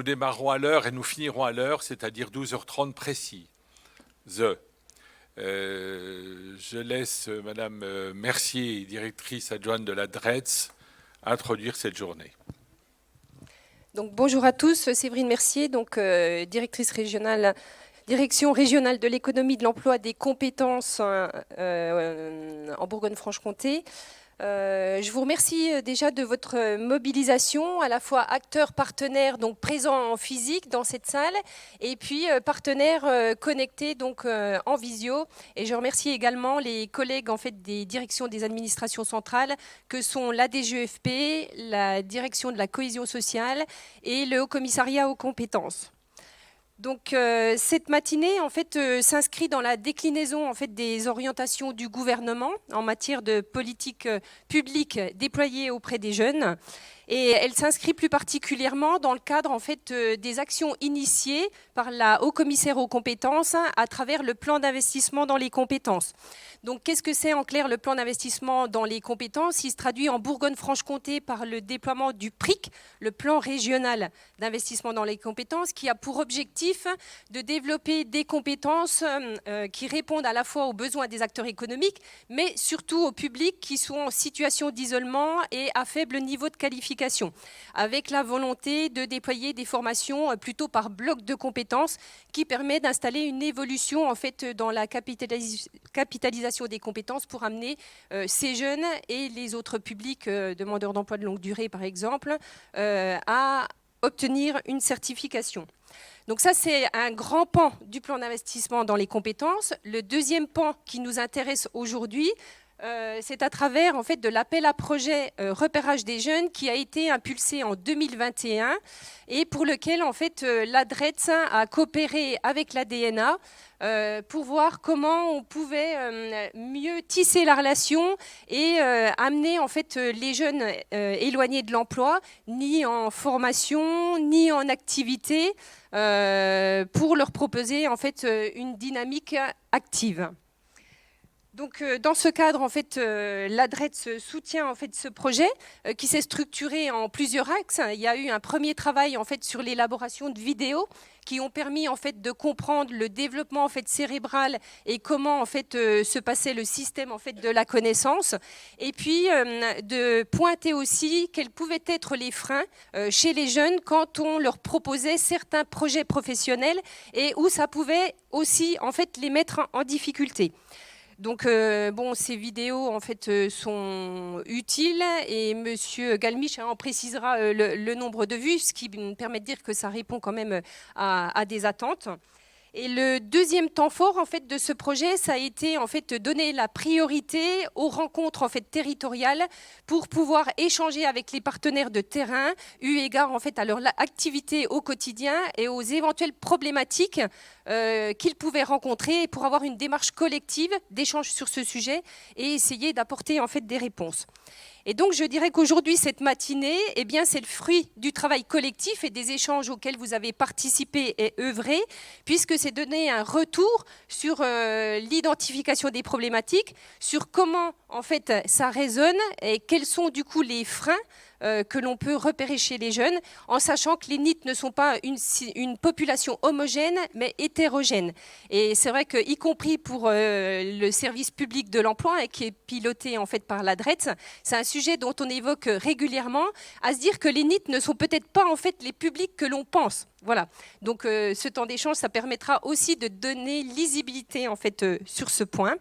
Nous démarrons à l'heure et nous finirons à l'heure, c'est-à-dire 12h30 précis. Je laisse Madame Mercier, directrice adjointe de la DREETS, introduire cette journée. Donc, bonjour à tous, Séverine Mercier, donc, directrice régionale, direction régionale de l'économie, de l'emploi, des compétences en Bourgogne-Franche-Comté. Je vous remercie déjà de votre mobilisation, à la fois acteurs, partenaires, donc présents en physique dans cette salle, et puis partenaires connectés donc en visio. Et je remercie également les collègues en fait des directions des administrations centrales, que sont la DGEFP, la direction de la cohésion sociale et le Haut Commissariat aux compétences. Donc cette matinée en fait s'inscrit dans la déclinaison en fait des orientations du gouvernement en matière de politique publique déployée auprès des jeunes, et elle s'inscrit plus particulièrement dans le cadre en fait des actions initiées par la haut-commissaire aux compétences à travers le plan d'investissement dans les compétences. Donc qu'est-ce que c'est en clair le plan d'investissement dans les compétences? Il se traduit en Bourgogne-Franche-Comté par le déploiement du PRIC, le plan régional d'investissement dans les compétences, qui a pour objectif de développer des compétences qui répondent à la fois aux besoins des acteurs économiques, mais surtout aux publics qui sont en situation d'isolement et à faible niveau de qualification, avec la volonté de déployer des formations plutôt par bloc de compétences qui permet d'installer une évolution en fait dans la capitalisation des compétences pour amener ces jeunes et les autres publics demandeurs d'emploi de longue durée par exemple à obtenir une certification. Donc ça, c'est un grand pan du plan d'investissement dans les compétences. Le deuxième pan qui nous intéresse aujourd'hui, c'est à travers en fait, de l'appel à projet repérage des jeunes qui a été impulsé en 2021 et pour lequel en fait, la DREETS a coopéré avec la DNA pour voir comment on pouvait mieux tisser la relation et amener en fait, les jeunes éloignés de l'emploi, ni en formation, ni en activité, pour leur proposer en fait, une dynamique active. Donc, dans ce cadre, en fait, la DREETS soutient en fait, ce projet qui s'est structuré en plusieurs axes. Il y a eu un premier travail en fait, sur l'élaboration de vidéos qui ont permis en fait, de comprendre le développement en fait, cérébral et comment en fait, se passait le système en fait, de la connaissance. Et puis, de pointer aussi quels pouvaient être les freins chez les jeunes quand on leur proposait certains projets professionnels et où ça pouvait aussi en fait, les mettre en difficulté. Donc, bon, ces vidéos en fait, sont utiles et Monsieur Galmiche en précisera le nombre de vues, ce qui me permet de dire que ça répond quand même à des attentes. Et le deuxième temps fort en fait, de ce projet, ça a été en fait, donner la priorité aux rencontres en fait, territoriales pour pouvoir échanger avec les partenaires de terrain, eu égard en fait, à leur activité au quotidien et aux éventuelles problématiques qu'ils pouvaient rencontrer pour avoir une démarche collective d'échange sur ce sujet et essayer d'apporter en fait, des réponses. Et donc, je dirais qu'aujourd'hui, cette matinée, eh bien, c'est le fruit du travail collectif et des échanges auxquels vous avez participé et œuvré, puisque c'est donner un retour sur l'identification des problématiques, sur comment, en fait, ça résonne et quels sont, du coup, les freins que l'on peut repérer chez les jeunes, en sachant que les NEET ne sont pas une population homogène, mais hétérogène. Et c'est vrai qu'y compris pour le service public de l'emploi, qui est piloté en fait par la DREETS, c'est un sujet dont on évoque régulièrement, à se dire que les NEET ne sont peut-être pas en fait les publics que l'on pense. Voilà. Donc ce temps d'échange, ça permettra aussi de donner lisibilité en fait sur ce point.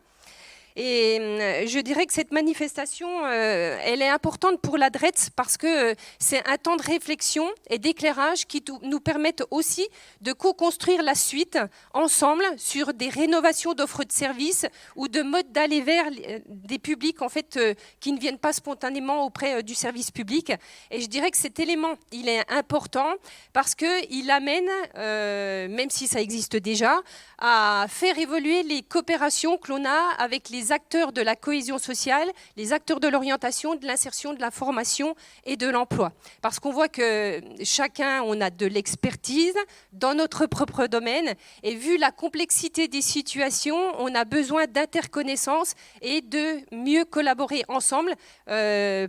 Et je dirais que cette manifestation, elle est importante pour la DREETS parce que c'est un temps de réflexion et d'éclairage qui nous permettent aussi de co-construire la suite ensemble sur des rénovations d'offres de services ou de modes d'aller vers des publics en fait, qui ne viennent pas spontanément auprès du service public. Et je dirais que cet élément, il est important parce qu'il amène, même si ça existe déjà, à faire évoluer les coopérations que l'on a avec les les acteurs de la cohésion sociale, les acteurs de l'orientation, de l'insertion, de la formation et de l'emploi. Parce qu'on voit que chacun, on a de l'expertise dans notre propre domaine, et vu la complexité des situations, on a besoin d'interconnaissance et de mieux collaborer ensemble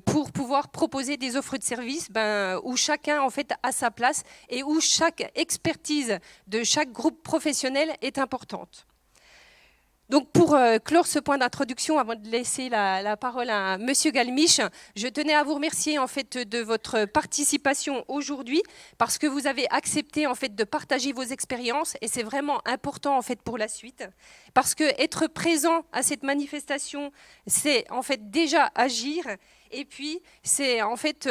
pour pouvoir proposer des offres de services où chacun en fait a sa place et où chaque expertise de chaque groupe professionnel est importante. Donc pour clore ce point d'introduction, avant de laisser la parole à Monsieur Galmiche, je tenais à vous remercier en fait de votre participation aujourd'hui, parce que vous avez accepté en fait de partager vos expériences, et c'est vraiment important en fait pour la suite, parce que être présent à cette manifestation, c'est en fait déjà agir, et puis c'est en fait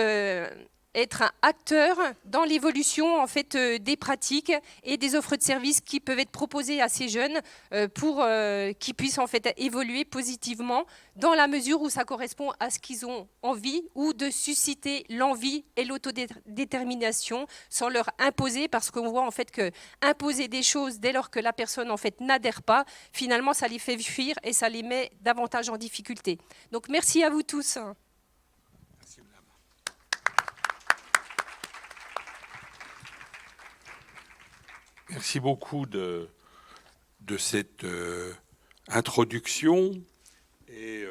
être un acteur dans l'évolution en fait des pratiques et des offres de services qui peuvent être proposées à ces jeunes pour qu'ils puissent en fait évoluer positivement dans la mesure où ça correspond à ce qu'ils ont envie, ou de susciter l'envie et l'autodétermination sans leur imposer, parce qu'on voit en fait que imposer des choses dès lors que la personne en fait n'adhère pas, finalement ça les fait fuir et ça les met davantage en difficulté. Donc merci à vous tous. Merci beaucoup de cette introduction. Et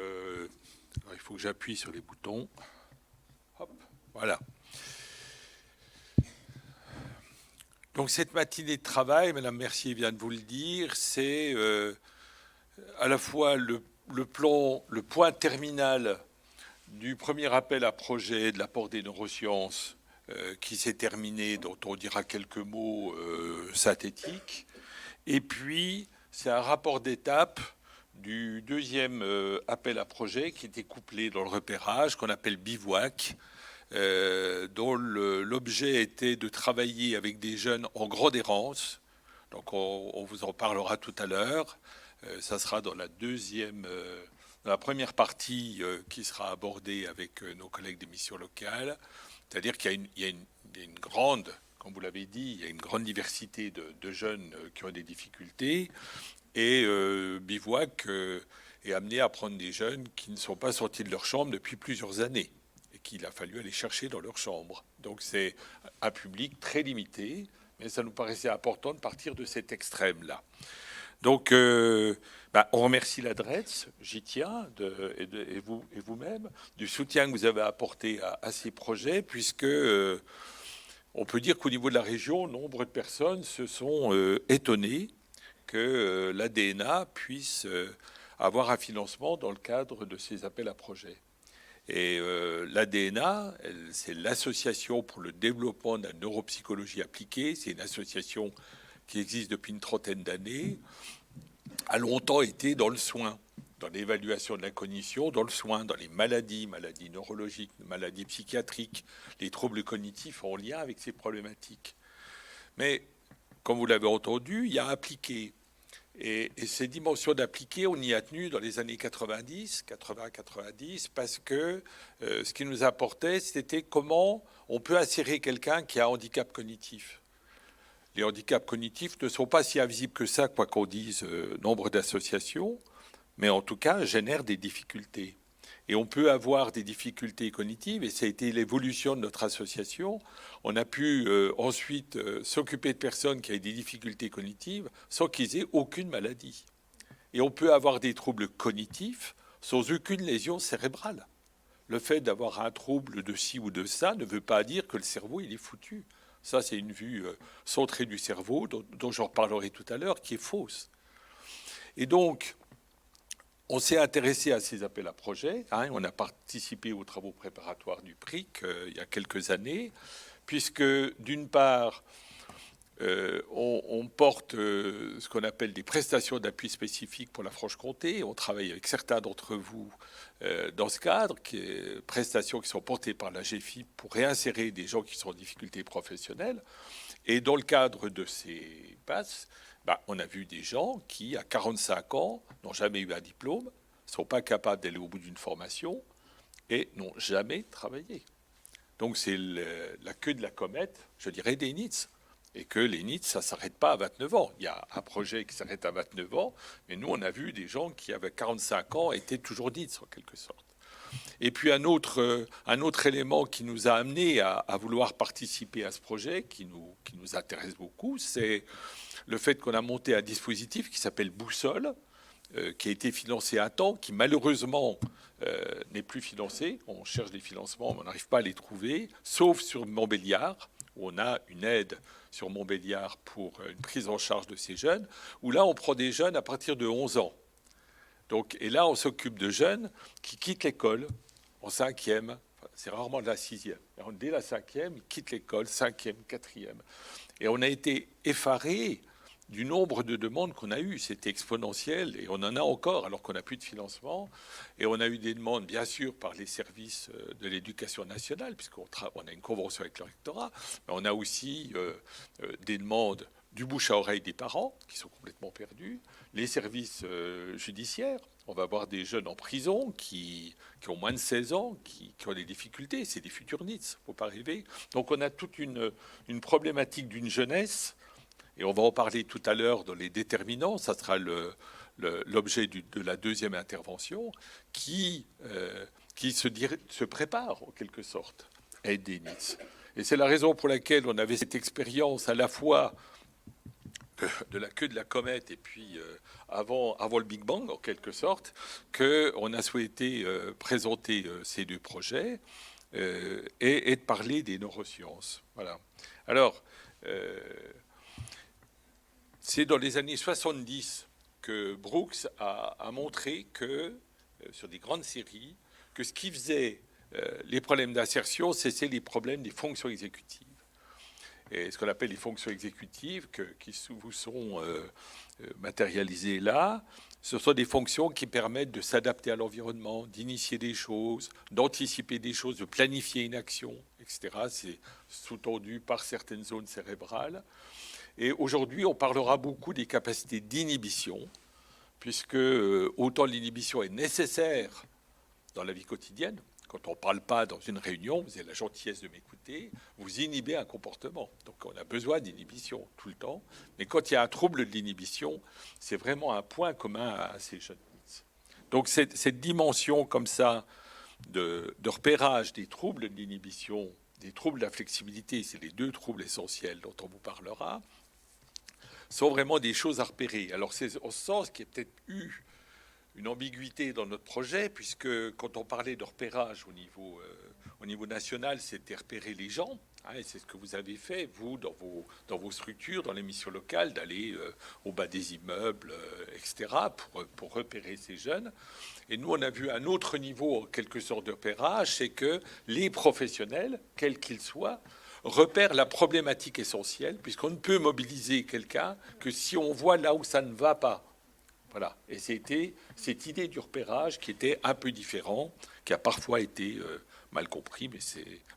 il faut que j'appuie sur les boutons. Hop, voilà. Donc cette matinée de travail, Madame Mercier vient de vous le dire, c'est à la fois le point terminal du premier appel à projet de l'apport des neurosciences qui s'est terminé, dont on dira quelques mots synthétiques. Et puis, c'est un rapport d'étape du deuxième appel à projet qui était couplé dans le repérage, qu'on appelle Bivouac, dont l'objet était de travailler avec des jeunes en grande errance. Donc, on vous en parlera tout à l'heure. Ça sera dans la première partie qui sera abordée avec nos collègues des missions locales. C'est-à-dire qu'il y a une grande, comme vous l'avez dit, il y a une grande diversité de jeunes qui ont des difficultés. Et Bivouac est amené à prendre des jeunes qui ne sont pas sortis de leur chambre depuis plusieurs années et qu'il a fallu aller chercher dans leur chambre. Donc c'est un public très limité, mais ça nous paraissait important de partir de cet extrême-là. Donc, on remercie la DRETS, j'y tiens, et vous-même, du soutien que vous avez apporté à ces projets, puisque on peut dire qu'au niveau de la région, nombre de personnes se sont étonnées que l'ADNA puisse avoir un financement dans le cadre de ces appels à projets. Et l'ADNA, c'est l'Association pour le développement de la neuropsychologie appliquée. C'est une association qui existe depuis une trentaine d'années, a longtemps été dans le soin, dans l'évaluation de la cognition, dans le soin, dans les maladies neurologiques, maladies psychiatriques, les troubles cognitifs en lien avec ces problématiques. Mais, comme vous l'avez entendu, il y a appliqué. Et ces dimensions d'appliqué, on y a tenu dans les années 80-90, parce que ce qui nous apportait, c'était comment on peut insérer quelqu'un qui a un handicap cognitif. Les handicaps cognitifs ne sont pas si invisibles que ça, quoi qu'on dise nombre d'associations, mais en tout cas génèrent des difficultés. Et on peut avoir des difficultés cognitives, et ça a été l'évolution de notre association. On a pu ensuite s'occuper de personnes qui avaient des difficultés cognitives sans qu'ils aient aucune maladie. Et on peut avoir des troubles cognitifs sans aucune lésion cérébrale. Le fait d'avoir un trouble de ci ou de ça ne veut pas dire que le cerveau il est foutu. Ça, c'est une vue centrée du cerveau, dont j'en reparlerai tout à l'heure, qui est fausse. Et donc, on s'est intéressé à ces appels à projets. On a participé aux travaux préparatoires du PRIC il y a quelques années, puisque, d'une part, on porte ce qu'on appelle des prestations d'appui spécifiques pour la Franche-Comté. On travaille avec certains d'entre vous dans ce cadre, prestations qui sont portées par la GFIP pour réinsérer des gens qui sont en difficulté professionnelle. Et dans le cadre de ces passes, on a vu des gens qui, à 45 ans, n'ont jamais eu un diplôme, ne sont pas capables d'aller au bout d'une formation et n'ont jamais travaillé. Donc c'est la queue de la comète, je dirais, des NITS. Et que les NEET, ça ne s'arrête pas à 29 ans. Il y a un projet qui s'arrête à 29 ans, mais nous, on a vu des gens qui avaient 45 ans étaient toujours NEET, en quelque sorte. Et puis un autre élément qui nous a amené à vouloir participer à ce projet, qui nous intéresse beaucoup, c'est le fait qu'on a monté un dispositif qui s'appelle Boussole, qui a été financé à temps, qui malheureusement n'est plus financé. On cherche des financements, mais on n'arrive pas à les trouver, sauf sur Montbéliard, où on a une aide sur Montbéliard pour une prise en charge de ces jeunes, où là, on prend des jeunes à partir de 11 ans. Donc, et là, on s'occupe de jeunes qui quittent l'école en cinquième. Enfin, c'est rarement de la sixième. Dès la cinquième, ils quittent l'école, cinquième, quatrième. Et on a été effarés du nombre de demandes qu'on a eues. C'était exponentiel et on en a encore alors qu'on n'a plus de financement. Et on a eu des demandes, bien sûr, par les services de l'éducation nationale, puisqu'on a une convention avec le rectorat, mais on a aussi des demandes du bouche à oreille des parents qui sont complètement perdus, les services judiciaires. On va avoir des jeunes en prison qui ont moins de 16 ans, qui ont des difficultés. C'est des futurs NEET, il ne faut pas rêver. Donc on a toute une problématique d'une jeunesse, et on va en parler tout à l'heure dans les déterminants, ça sera l'objet de la deuxième intervention, qui se prépare en quelque sorte à être des NEET. Et c'est la raison pour laquelle on avait cette expérience à la fois de la queue de la comète et puis avant le Big Bang en quelque sorte, qu'on a souhaité présenter ces deux projets et de parler des neurosciences. Voilà. Alors, c'est dans les années 70 que Brooks a montré que, sur des grandes séries, que ce qui faisait les problèmes d'insertion, c'était les problèmes des fonctions exécutives. Et ce qu'on appelle les fonctions exécutives qui vous sont matérialisées là, ce sont des fonctions qui permettent de s'adapter à l'environnement, d'initier des choses, d'anticiper des choses, de planifier une action, etc. C'est sous-tendu par certaines zones cérébrales. Et aujourd'hui, on parlera beaucoup des capacités d'inhibition, puisque autant l'inhibition est nécessaire dans la vie quotidienne. Quand on ne parle pas dans une réunion, vous avez la gentillesse de m'écouter, vous inhibez un comportement. Donc on a besoin d'inhibition tout le temps. Mais quand il y a un trouble de l'inhibition, c'est vraiment un point commun à ces jeunes. Donc cette dimension comme ça de repérage des troubles de l'inhibition, des troubles de la flexibilité, c'est les deux troubles essentiels dont on vous parlera, sont vraiment des choses à repérer. Alors c'est en ce sens qu'il y a peut-être eu une ambiguïté dans notre projet, puisque quand on parlait de repérage au niveau national, c'était repérer les gens, hein, et c'est ce que vous avez fait, vous, dans vos structures, dans les missions locales, d'aller au bas des immeubles, etc., pour repérer ces jeunes. Et nous, on a vu un autre niveau, en quelque sorte, de repérage, c'est que les professionnels, quels qu'ils soient, repèrent la problématique essentielle, puisqu'on ne peut mobiliser quelqu'un que si on voit là où ça ne va pas. Voilà. Et c'était cette idée du repérage qui était un peu différent, qui a parfois été mal compris, mais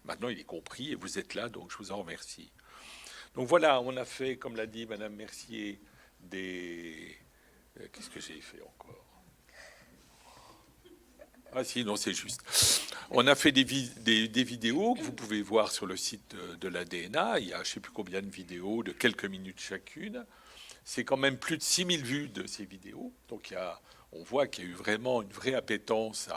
maintenant il est compris et vous êtes là, donc je vous en remercie. Donc voilà, on a fait, comme l'a dit Madame Mercier, qu'est-ce que j'ai fait encore? Ah si, non, c'est juste. On a fait des vidéos que vous pouvez voir sur le site de la DNA. Il y a je ne sais plus combien de vidéos, de quelques minutes chacune. C'est quand même plus de 6000 vues de ces vidéos. Donc on voit qu'il y a eu vraiment une vraie appétence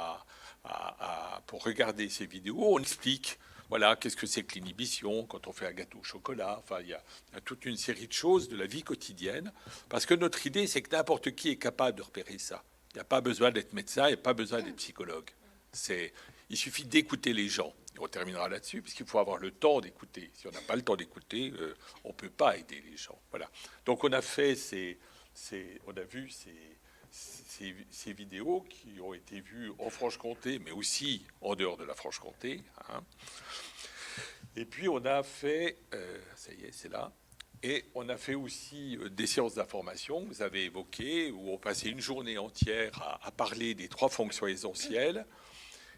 pour regarder ces vidéos. On explique, voilà, qu'est-ce que c'est que l'inhibition quand on fait un gâteau au chocolat. Enfin, il y a toute une série de choses de la vie quotidienne. Parce que notre idée, c'est que n'importe qui est capable de repérer ça. Il n'y a pas besoin d'être médecin, il n'y a pas besoin d'être psychologue. Il suffit d'écouter les gens. Et on terminera là-dessus, parce qu'il faut avoir le temps d'écouter. Si on n'a pas le temps d'écouter, on ne peut pas aider les gens. Voilà. Donc on a fait on a vu ces vidéos qui ont été vues en Franche-Comté, mais aussi en dehors de la Franche-Comté. Hein. Et puis on a fait, ça y est, c'est là. Et on a fait aussi des séances d'information que vous avez évoquées, où on passait une journée entière à parler des 3 fonctions essentielles.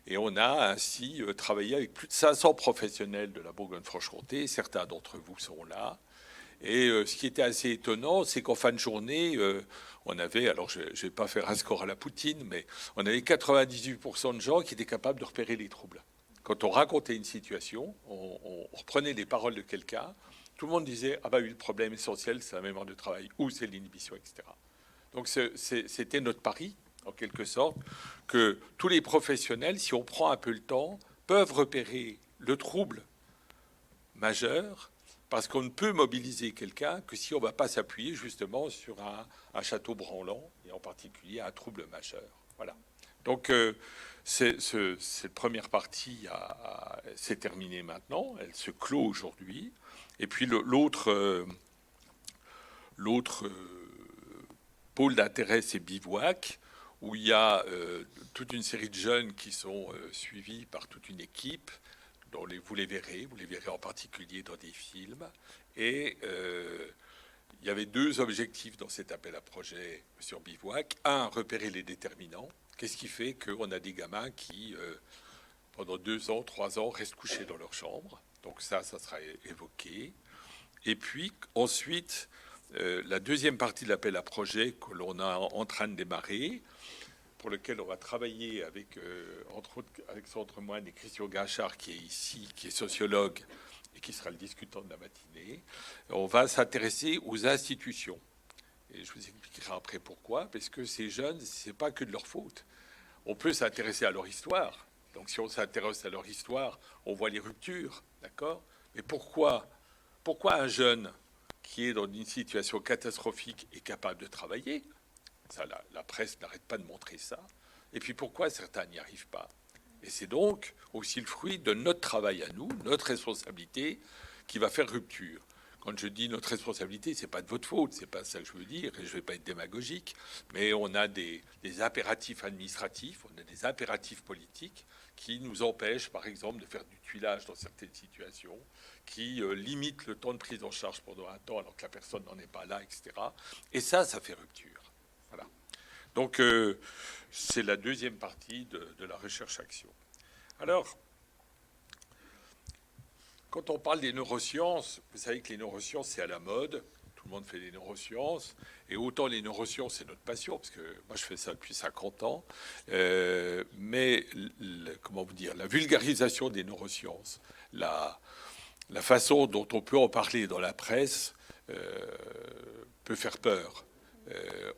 Et on a ainsi travaillé avec plus de 500 professionnels de la Bourgogne-Franche-Comté. Certains d'entre vous seront là. Et ce qui était assez étonnant, c'est qu'en fin de journée, on avait, alors je ne vais pas faire un score à la Poutine, mais on avait 98% de gens qui étaient capables de repérer les troubles. Quand on racontait une situation, on reprenait les paroles de quelqu'un, tout le monde disait, ah bah oui, le problème essentiel, c'est la mémoire de travail, ou c'est l'inhibition, etc. Donc c'était notre pari, en quelque sorte, que tous les professionnels, si on prend un peu le temps, peuvent repérer le trouble majeur, parce qu'on ne peut mobiliser quelqu'un que si on ne va pas s'appuyer justement sur un château branlant, et en particulier un trouble majeur. Voilà. Donc cette première partie s'est terminée maintenant, elle se clôt aujourd'hui. Et puis l'autre pôle d'intérêt, c'est Bivouac, où il y a toute une série de jeunes qui sont suivis par toute une équipe, dont vous les verrez en particulier dans des films. Et il y avait deux objectifs dans cet appel à projet sur Bivouac. Un, repérer les déterminants. Qu'est-ce qui fait qu'on a des gamins qui, pendant 2 ans, 3 ans, restent couchés dans leur chambre? Donc ça sera évoqué. Et puis ensuite, la deuxième partie de l'appel à projet que l'on a en train de démarrer, pour lequel on va travailler avec, entre autres, Alexandre Moine et Christian Gachard, qui est ici, qui est sociologue et qui sera le discutant de la matinée. On va s'intéresser aux institutions. Et je vous expliquerai après pourquoi, parce que ces jeunes, c'est pas que de leur faute. On peut s'intéresser à leur histoire. Donc si on s'intéresse à leur histoire, on voit les ruptures, d'accord? Mais pourquoi un jeune qui est dans une situation catastrophique est capable de travailler? Ça, la presse n'arrête pas de montrer ça. Et puis pourquoi certains n'y arrivent pas? Et c'est donc aussi le fruit de notre travail à nous, notre responsabilité, qui va faire rupture. Quand je dis notre responsabilité, c'est pas de votre faute, c'est pas ça que je veux dire, et je vais pas être démagogique, mais on a des impératifs administratifs, on a des impératifs politiques qui nous empêchent, par exemple, de faire du tuilage dans certaines situations, qui limitent le temps de prise en charge pendant un temps alors que la personne n'en est pas là, etc. Et ça fait rupture. Voilà. Donc, c'est la deuxième partie de la recherche-action. Alors, quand on parle des neurosciences, vous savez que les neurosciences, c'est à la mode. Tout le monde fait des neurosciences. Et autant les neurosciences, c'est notre passion, parce que moi, je fais ça depuis 50 ans. Mais, comment vous dire, la vulgarisation des neurosciences, la façon dont on peut en parler dans la presse peut faire peur.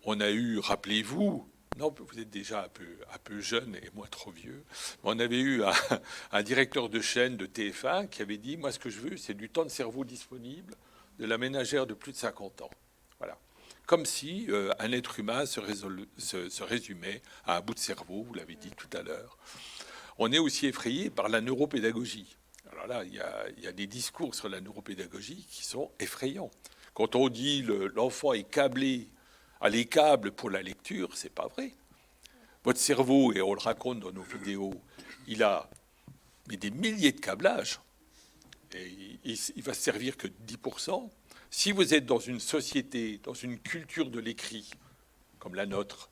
On a eu, rappelez-vous, non, vous êtes déjà un peu jeune et moi trop vieux, mais on avait eu un directeur de chaîne de TF1 qui avait dit, moi ce que je veux, c'est du temps de cerveau disponible de la ménagère de plus de 50 ans. Voilà. Comme si un être humain se résumait à un bout de cerveau, vous l'avez dit tout à l'heure. On est aussi effrayé par la neuropédagogie. Alors là, il y a des discours sur la neuropédagogie qui sont effrayants. Quand on dit l'enfant est câblé à les câbles pour la lecture, c'est pas vrai. Votre cerveau, et on le raconte dans nos vidéos, il a des milliers de câblages. Et il va se servir que 10%. Si vous êtes dans une société, dans une culture de l'écrit, comme la nôtre,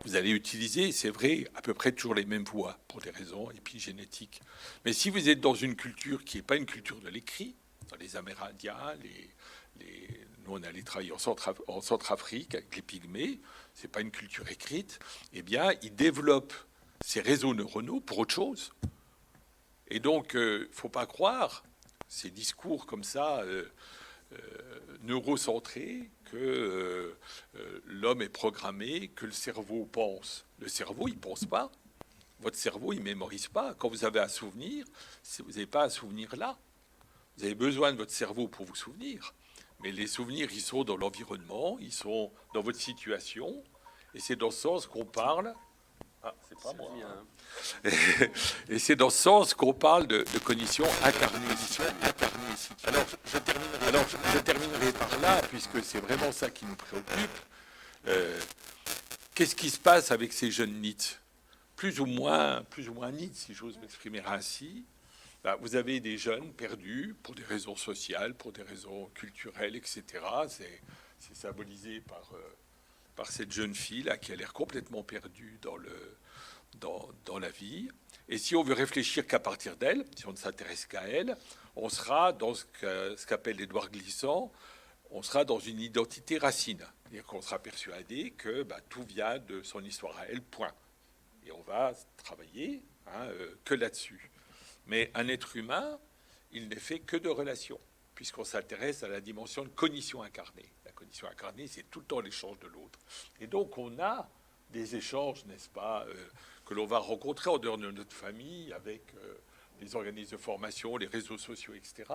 vous allez utiliser, c'est vrai, à peu près toujours les mêmes voies, pour des raisons épigénétiques. Mais si vous êtes dans une culture qui n'est pas une culture de l'écrit, dans les Amérindiens, nous on allait travailler en Centrafrique avec les Pygmées, c'est pas une culture écrite, eh bien ils développent ces réseaux neuronaux pour autre chose. Et donc, faut pas croire ces discours comme ça, neurocentrés, que l'homme est programmé, que le cerveau pense. Le cerveau, il pense pas. Votre cerveau, il mémorise pas. Quand vous avez un souvenir, vous n'avez pas un souvenir là. Vous avez besoin de votre cerveau pour vous souvenir. Mais les souvenirs, ils sont dans l'environnement, ils sont dans votre situation. Et c'est dans ce sens qu'on parle. Ah, c'est pas moi. Hein. Et c'est dans ce sens qu'on parle de cognition incarnée. Alors, je terminerai par là, puisque c'est vraiment ça qui nous préoccupe. Qu'est-ce qui se passe avec ces jeunes NEET? Plus ou moins NEET, si j'ose m'exprimer ainsi. Vous avez des jeunes perdus pour des raisons sociales, pour des raisons culturelles, etc. C'est symbolisé par cette jeune fille là qui a l'air complètement perdue dans la vie. Et si on veut réfléchir qu'à partir d'elle, si on ne s'intéresse qu'à elle, on sera dans ce qu'appelle Édouard Glissant, on sera dans une identité racine. C'est-à-dire qu'on sera persuadé que tout vient de son histoire à elle, point. Et on va travailler que là-dessus. Mais un être humain, il n'est fait que de relations. puisqu'on s'intéresse à la dimension de cognition incarnée. La cognition incarnée, c'est tout le temps l'échange de l'autre. Et donc, on a des échanges, n'est-ce pas, que l'on va rencontrer en dehors de notre famille, avec les organismes de formation, les réseaux sociaux, etc.,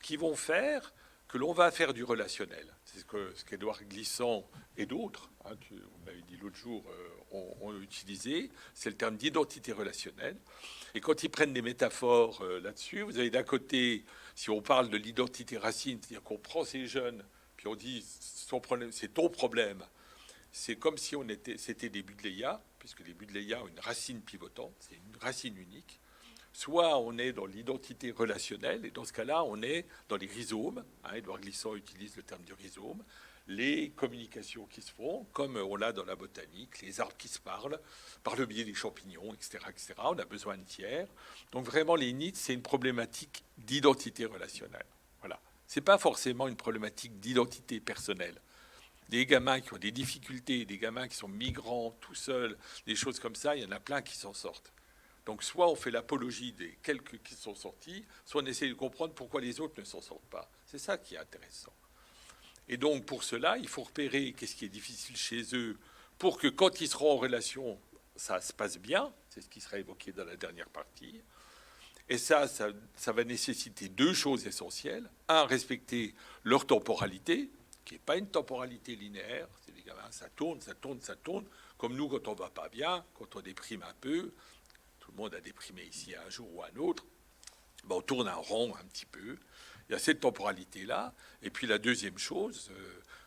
qui vont faire que l'on va faire du relationnel. C'est ce qu'Édouard Glissant et d'autres, vous m'avez dit l'autre jour, ont utilisé, c'est le terme d'identité relationnelle. Et quand ils prennent des métaphores là-dessus, vous avez d'un côté, si on parle de l'identité racine, c'est-à-dire qu'on prend ces jeunes, puis on dit, son problème, c'est ton problème. C'est comme si c'était des Budléia, puisque les Budléia ont une racine pivotante, c'est une racine unique. Soit on est dans l'identité relationnelle, et dans ce cas-là, on est dans les rhizomes. Édouard Glissant utilise le terme du rhizome. Les communications qui se font, comme on l'a dans la botanique, les arbres qui se parlent, par le biais des champignons, etc., etc. On a besoin de tiers. Donc vraiment, les NEET, c'est une problématique d'identité relationnelle. Voilà. C'est pas forcément une problématique d'identité personnelle. Des gamins qui ont des difficultés, des gamins qui sont migrants, tout seuls, des choses comme ça, il y en a plein qui s'en sortent. Donc soit on fait l'apologie des quelques qui sont sortis, soit on essaie de comprendre pourquoi les autres ne s'en sortent pas. C'est ça qui est intéressant. Et donc pour cela, il faut repérer qu'est-ce qui est difficile chez eux pour que quand ils seront en relation, ça se passe bien. C'est ce qui sera évoqué dans la dernière partie. Et ça va nécessiter deux choses essentielles. Un, respecter leur temporalité, qui n'est pas une temporalité linéaire. C'est les gamins, ça tourne, ça tourne, ça tourne. Comme nous, quand on ne va pas bien, quand on déprime un peu, tout le monde a déprimé ici un jour ou un autre, ben on tourne un rond un petit peu. Il y a cette temporalité-là. Et puis la deuxième chose,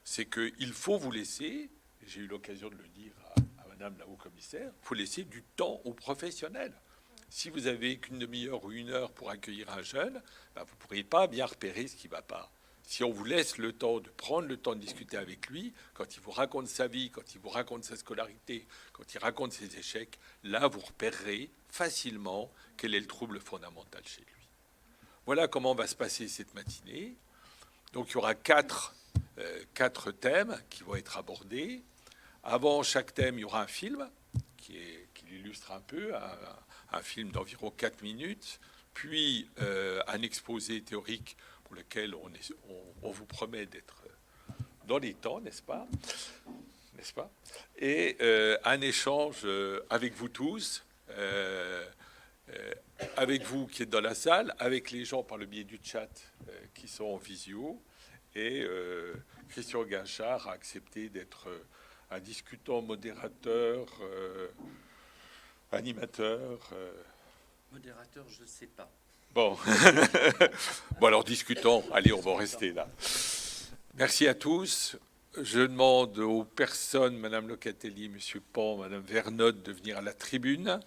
c'est qu'il faut vous laisser, j'ai eu l'occasion de le dire à Madame la haut-commissaire, il faut laisser du temps aux professionnels. Si vous avez qu'une demi-heure ou une heure pour accueillir un jeune, ben vous ne pourriez pas bien repérer ce qui ne va pas. Si on vous laisse le temps de prendre le temps de discuter avec lui, quand il vous raconte sa vie, quand il vous raconte sa scolarité, quand il raconte ses échecs, là, vous repérerez facilement quel est le trouble fondamental chez lui. Voilà comment va se passer cette matinée. Donc, il y aura quatre thèmes qui vont être abordés. Avant chaque thème, il y aura un film qui l'illustre un peu, un film d'environ 4 minutes, puis un exposé théorique pour lequel on vous promet d'être dans les temps, n'est-ce pas? Et un échange avec vous tous, avec vous qui êtes dans la salle, avec les gens par le biais du chat qui sont en visio. Et Christian Guinchard a accepté d'être un discutant, modérateur, animateur. Modérateur, je ne sais pas. Bon. Bon, alors discutons. Allez, on va en rester là. Merci à tous. Je demande aux personnes, Madame Locatelli, Monsieur Pan, Madame Vernotte, de venir à la tribune.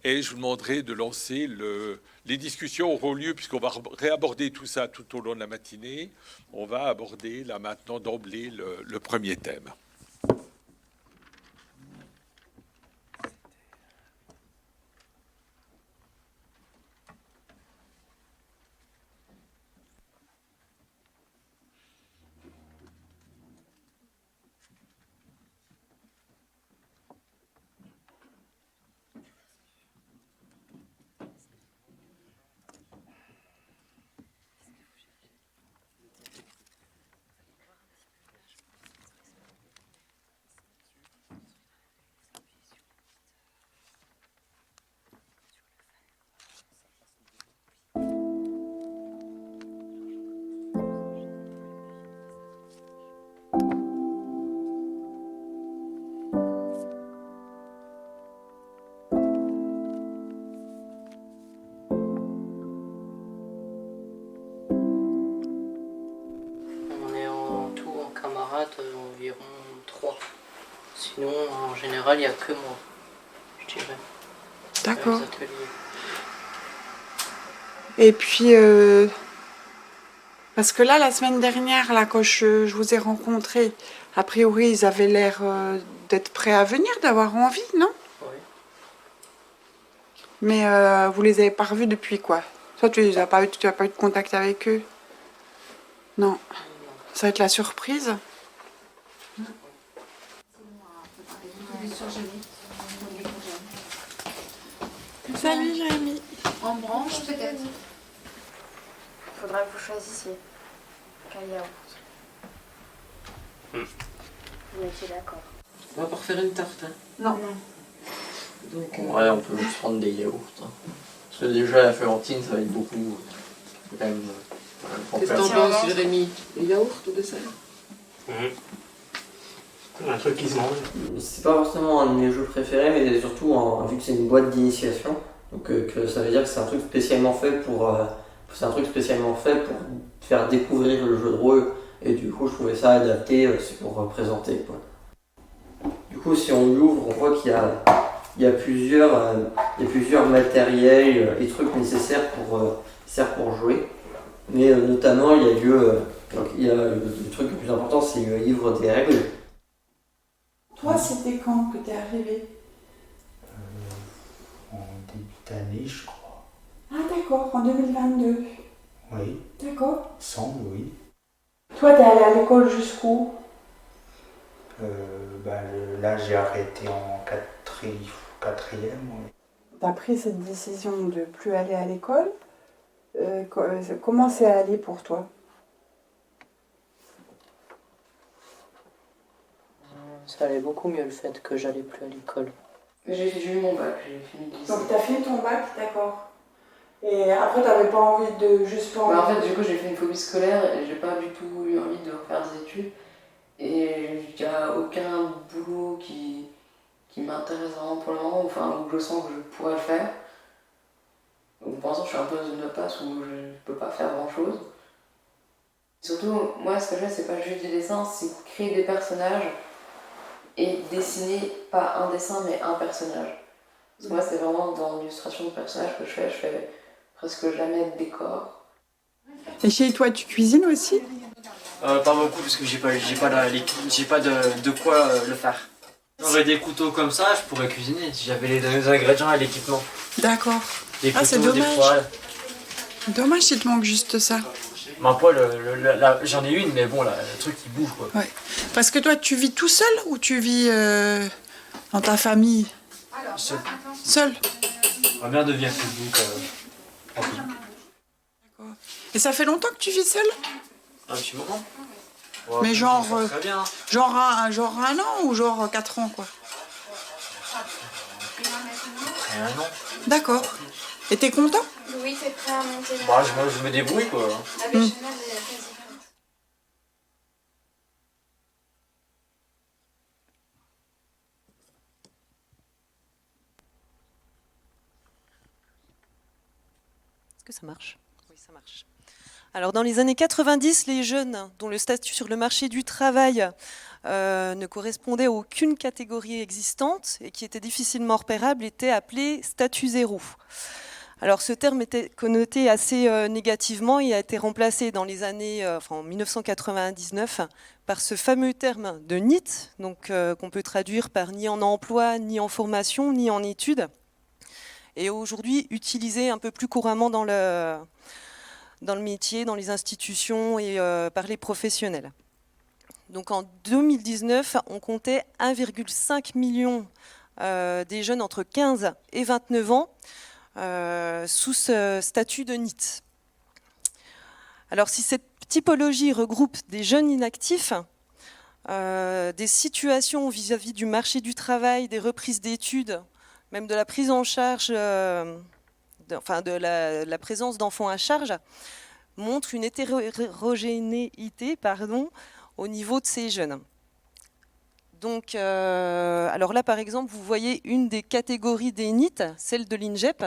Et je vous demanderai de lancer les discussions auront lieu, puisqu'on va réaborder tout ça tout au long de la matinée. On va aborder là maintenant d'emblée le premier thème. Environ 3. Sinon, en général, il n'y a que moi, je dirais. D'accord. Les ateliers. Et puis, parce que là, la semaine dernière, là, quand je vous ai rencontrés, a priori, ils avaient l'air d'être prêts à venir, d'avoir envie, non? Oui. Mais vous les avez pas revus depuis quoi? Toi, tu n'as pas eu de contact avec eux? Non. Ça va être la surprise. Salut Jérémy. En branche peut-être. Il faudra que vous choisissiez. un yaourt. Vous étiez d'accord? On va pas refaire une tarte. Hein. Non. Donc, Ouais, on peut juste prendre des yaourts. Hein. Parce que déjà, la fémentine, ça va être beaucoup. Quand même, qu'est-ce que t'en penses, Jérémy? Les yaourts ou des salades? Un truc qui se mange. C'est pas forcément un de mes jeux préférés, mais surtout vu que c'est une boîte d'initiation, donc que ça veut dire que c'est un truc spécialement fait pour faire découvrir le jeu de rôle, et du coup je trouvais ça adapté c'est pour présenter quoi. Du coup si on l'ouvre, on voit qu'il y a plusieurs matériels et trucs nécessaires pour jouer, mais notamment il y a le truc le plus important, c'est le livre des règles. Toi, c'était quand que t'es arrivé? En début d'année, je crois. Ah d'accord, en 2022. Oui, D'accord. semble, oui. Toi, t'es allé à l'école jusqu'où? Là, j'ai arrêté en quatrième. Oui. T'as pris cette décision de plus aller à l'école. Comment c'est allé pour toi? Ça allait beaucoup mieux le fait que j'allais plus à l'école. J'ai eu mon bac, j'ai fini le lycée. Donc t'as fini ton bac, d'accord. Et après, t'avais pas envie de juste En fait, du coup, j'ai fait une phobie scolaire et j'ai pas du tout eu envie de refaire des études. Et il n'y a aucun boulot qui m'intéresse vraiment pour le moment, enfin, où je sens que je pourrais le faire. Donc pour l'instant, je suis un peu dans une impasse où je ne peux pas faire grand chose. Surtout, moi, ce que je fais, c'est pas juste du dessin, c'est créer des personnages et dessiner pas un dessin, mais un personnage. Parce que moi, c'est vraiment dans l'illustration de personnages que je fais presque jamais de décor. Et chez toi, tu cuisines aussi? Pas beaucoup parce que j'ai pas de quoi le faire. J'aurais des couteaux comme ça, je pourrais cuisiner si j'avais les ingrédients et l'équipement. D'accord. Des couteaux, c'est des dommage. poêles. Dommage, il te manque juste ça. Ma poêle, j'en ai une, mais bon, là, le truc il bouge quoi. Ouais. Parce que toi, tu vis tout seul ou tu vis dans ta famille? Seul. Seul. Ma mère devient Facebook. Tranquille. D'accord. Et ça fait longtemps que tu vis seul? Un petit moment. Ouais, Mais genre, très bien. genre un an ou genre 4 ans, quoi? Et un an. D'accord. Et t'es content? Oui, t'es prêt à monter là. Bah, je me débrouille quoi. Avec Chanel, elle est quasi prête. Est-ce que ça marche? Oui, ça marche. Alors, dans les années 90, les jeunes dont le statut sur le marché du travail ne correspondait à aucune catégorie existante et qui était difficilement repérable étaient appelés statut zéro. Alors, ce terme était connoté assez négativement et a été remplacé dans les années, en 1999 par ce fameux terme de NEET, donc qu'on peut traduire par ni en emploi, ni en formation, ni en études, et aujourd'hui utilisé un peu plus couramment dans le métier, dans les institutions et par les professionnels. Donc en 2019, on comptait 1,5 million des jeunes entre 15 et 29 ans sous ce statut de NEET. Alors si cette typologie regroupe des jeunes inactifs, des situations vis-à-vis du marché du travail, des reprises d'études, même de la prise en charge, de la présence d'enfants à charge, montre une hétérogénéité au niveau de ces jeunes. Donc, alors là, par exemple, vous voyez une des catégories des NEET, celle de l'INGEP,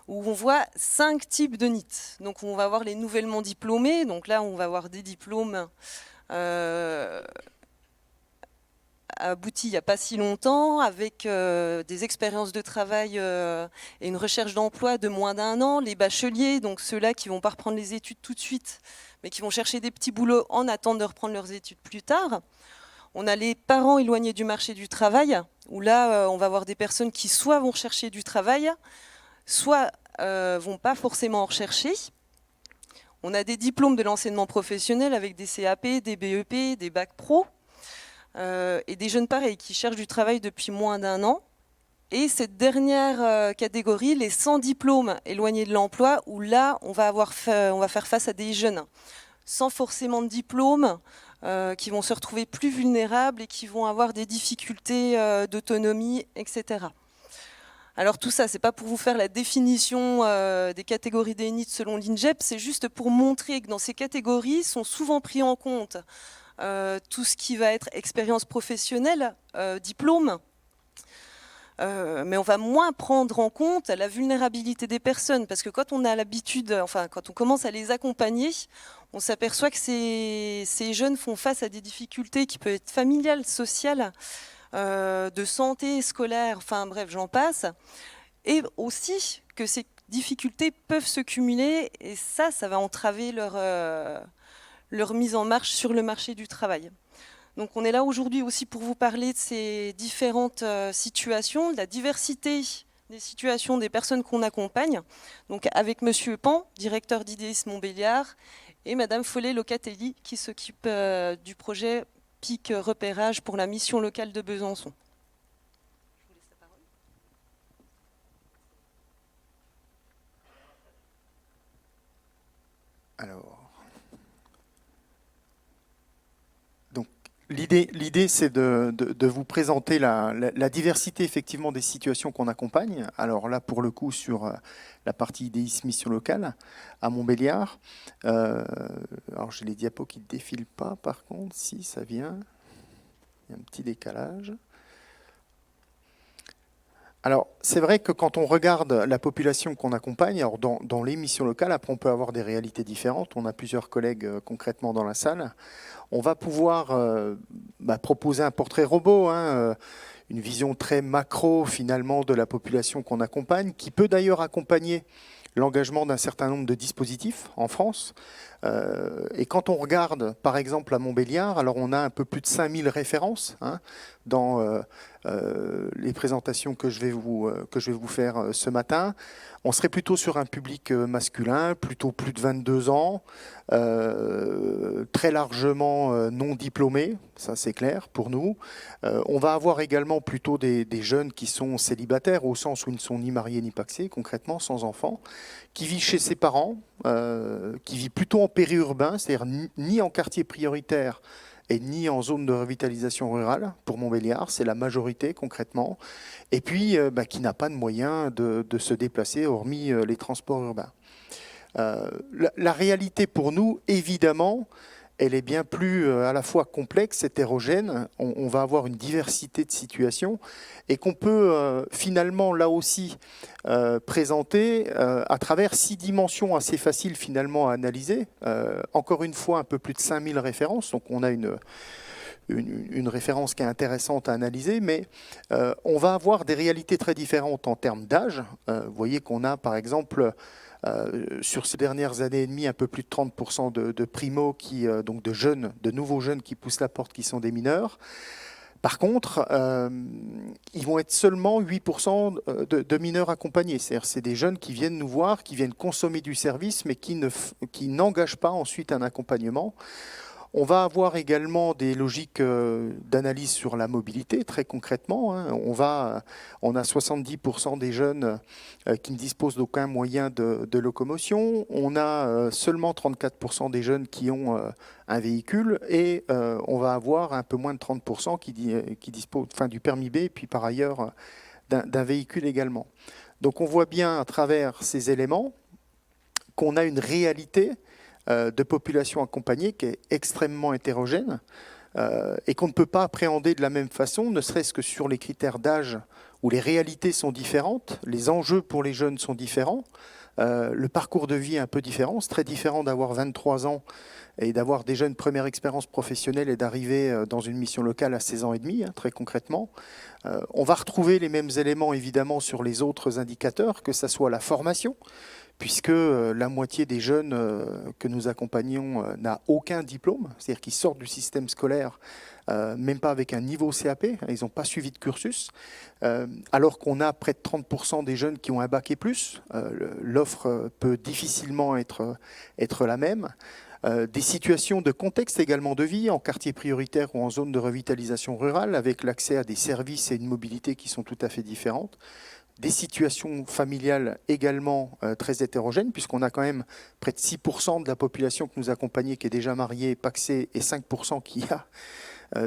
où on voit 5 types de NEET. Donc, on va avoir les nouvellement diplômés. Donc là, on va avoir des diplômes aboutis il n'y a pas si longtemps, avec des expériences de travail et une recherche d'emploi de moins d'1 an. Les bacheliers, donc ceux-là qui ne vont pas reprendre les études tout de suite, mais qui vont chercher des petits boulots en attendant de reprendre leurs études plus tard. On a les parents éloignés du marché du travail, où là, on va avoir des personnes qui soit vont chercher du travail, soit vont pas forcément en rechercher. On a des diplômes de l'enseignement professionnel avec des CAP, des BEP, des bacs pro, et des jeunes pareils qui cherchent du travail depuis moins d'1 an. Et cette dernière catégorie, les sans diplômes éloignés de l'emploi, où là, on va faire face à des jeunes sans forcément de diplôme, qui vont se retrouver plus vulnérables et qui vont avoir des difficultés d'autonomie, etc. Alors tout ça, c'est pas pour vous faire la définition des catégories d'ENIT selon l'INGEP, c'est juste pour montrer que dans ces catégories sont souvent pris en compte tout ce qui va être expérience professionnelle, diplôme, mais on va moins prendre en compte la vulnérabilité des personnes, parce que quand on a l'habitude, enfin quand on commence à les accompagner, on s'aperçoit que ces jeunes font face à des difficultés qui peuvent être familiales, sociales, de santé, scolaire, enfin bref, j'en passe, et aussi que ces difficultés peuvent se cumuler, et ça va entraver leur mise en marche sur le marché du travail. Donc on est là aujourd'hui aussi pour vous parler de ces différentes situations, de la diversité des situations des personnes qu'on accompagne, donc avec Monsieur Pan, directeur d'IDEIS Montbéliard, et Madame Follet-Locatelli, qui s'occupe du projet PIC repérage pour la mission locale de Besançon. Je vous laisse la parole. Alors, donc l'idée c'est de vous présenter la diversité effectivement des situations qu'on accompagne. Alors là, pour le coup, sur la partie IDEIS mission locale à Montbéliard. Alors j'ai les diapos qui ne défilent pas, par contre, si ça vient, il y a un petit décalage. Alors, c'est vrai que quand on regarde la population qu'on accompagne, alors dans les missions locales, après on peut avoir des réalités différentes. On a plusieurs collègues concrètement dans la salle. On va pouvoir proposer un portrait robot, une vision très macro finalement de la population qu'on accompagne, qui peut d'ailleurs accompagner l'engagement d'un certain nombre de dispositifs en France. Et quand on regarde, par exemple, à Montbéliard, alors on a un peu plus de 5000 références dans les présentations que je vais vous faire ce matin. On serait plutôt sur un public masculin, plutôt plus de 22 ans, très largement non diplômés, ça c'est clair pour nous. On va avoir également plutôt des jeunes qui sont célibataires, au sens où ils ne sont ni mariés ni pacsés, concrètement, sans enfants, qui vivent chez ses parents, qui vivent plutôt en périurbain, c'est-à-dire ni en quartier prioritaire et ni en zone de revitalisation rurale pour Montbéliard, c'est la majorité concrètement, et puis qui n'a pas de moyens de se déplacer hormis les transports urbains. La réalité pour nous, évidemment, elle est bien plus à la fois complexe, hétérogène, on va avoir une diversité de situations et qu'on peut finalement là aussi présenter à travers 6 dimensions assez faciles finalement à analyser. Encore une fois, un peu plus de 5000 références, donc on a une référence qui est intéressante à analyser, mais on va avoir des réalités très différentes en termes d'âge. Vous voyez qu'on a par exemple sur ces dernières années et demie, un peu plus de 30% de primo, donc de nouveaux jeunes qui poussent la porte, qui sont des mineurs. Par contre, ils vont être seulement 8% de mineurs accompagnés. C'est-à-dire c'est des jeunes qui viennent nous voir, qui viennent consommer du service, mais qui n'engagent pas ensuite un accompagnement. On va avoir également des logiques d'analyse sur la mobilité, très concrètement. On a 70% des jeunes qui ne disposent d'aucun moyen de locomotion. On a seulement 34% des jeunes qui ont un véhicule. Et on va avoir un peu moins de 30% qui disposent du permis B, et puis par ailleurs d'un véhicule également. Donc on voit bien à travers ces éléments qu'on a une réalité de population accompagnée qui est extrêmement hétérogène et qu'on ne peut pas appréhender de la même façon, ne serait-ce que sur les critères d'âge où les réalités sont différentes, les enjeux pour les jeunes sont différents, le parcours de vie est un peu différent. C'est très différent d'avoir 23 ans et d'avoir déjà une première expérience professionnelle et d'arriver dans une mission locale à 16 ans et demi, très concrètement. On va retrouver les mêmes éléments évidemment sur les autres indicateurs, que ce soit la formation, puisque la moitié des jeunes que nous accompagnons n'a aucun diplôme, c'est-à-dire qu'ils sortent du système scolaire, même pas avec un niveau CAP, ils n'ont pas suivi de cursus, alors qu'on a près de 30% des jeunes qui ont un bac et plus. L'offre peut difficilement être la même. Des situations de contexte également de vie, en quartier prioritaire ou en zone de revitalisation rurale, avec l'accès à des services et une mobilité qui sont tout à fait différentes. des situations familiales également très hétérogènes, puisqu'on a quand même près de 6% de la population que nous accompagnait qui est déjà mariée, pacsée, et 5% qui a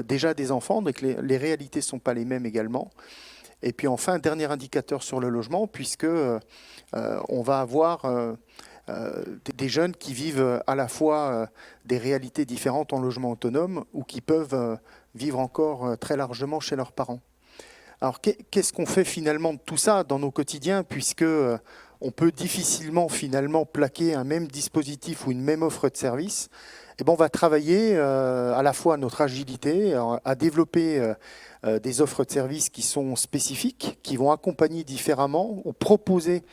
déjà des enfants. Donc les réalités ne sont pas les mêmes également. Et puis enfin, dernier indicateur sur le logement, puisque on va avoir des jeunes qui vivent à la fois des réalités différentes en logement autonome ou qui peuvent vivre encore très largement chez leurs parents. Alors qu'est-ce qu'on fait finalement de tout ça dans nos quotidiens, puisque on peut difficilement finalement plaquer un même dispositif ou une même offre de service. Eh ben, on va travailler à la fois notre agilité, à développer des offres de services qui sont spécifiques, qui vont accompagner différemment ou proposer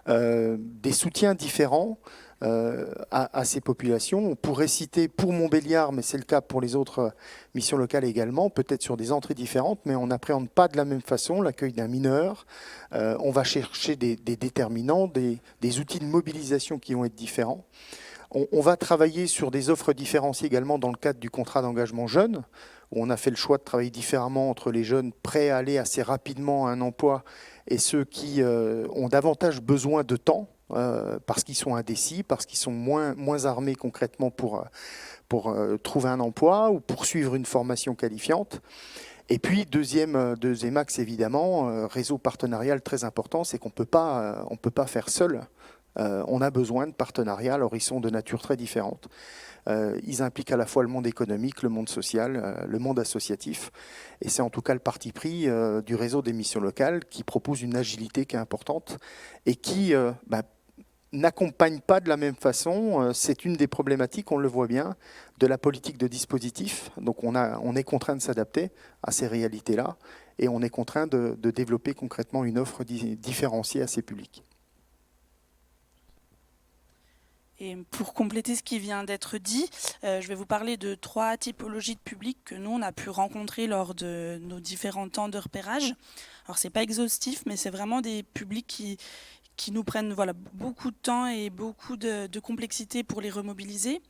des soutiens différents à ces populations. On pourrait citer pour Montbéliard, mais c'est le cas pour les autres missions locales également, peut-être sur des entrées différentes, mais on n'appréhende pas de la même façon l'accueil d'un mineur. On va chercher des déterminants, des outils de mobilisation qui vont être différents. On va travailler sur des offres différenciées également dans le cadre du contrat d'engagement jeune, où on a fait le choix de travailler différemment entre les jeunes prêts à aller assez rapidement à un emploi et ceux qui ont davantage besoin de temps, parce qu'ils sont indécis, parce qu'ils sont moins armés concrètement pour trouver un emploi ou poursuivre une formation qualifiante. Et puis, deuxième axe, évidemment, réseau partenarial très important, c'est qu'on ne peut pas faire seul. On a besoin de partenariats, alors ils sont de nature très différente. Ils impliquent à la fois le monde économique, le monde social, le monde associatif. Et c'est en tout cas le parti pris du réseau des missions locales qui propose une agilité qui est importante et qui n'accompagne pas de la même façon. C'est une des problématiques, on le voit bien, de la politique de dispositif. Donc on est contraint de s'adapter à ces réalités-là et on est contraint de développer concrètement une offre différenciée à ces publics. Et pour compléter ce qui vient d'être dit, je vais vous parler de 3 typologies de publics que nous, on a pu rencontrer lors de nos différents temps de repérage. Alors, ce n'est pas exhaustif, mais c'est vraiment des publics qui nous prennent beaucoup de temps et beaucoup de complexité pour les remobiliser.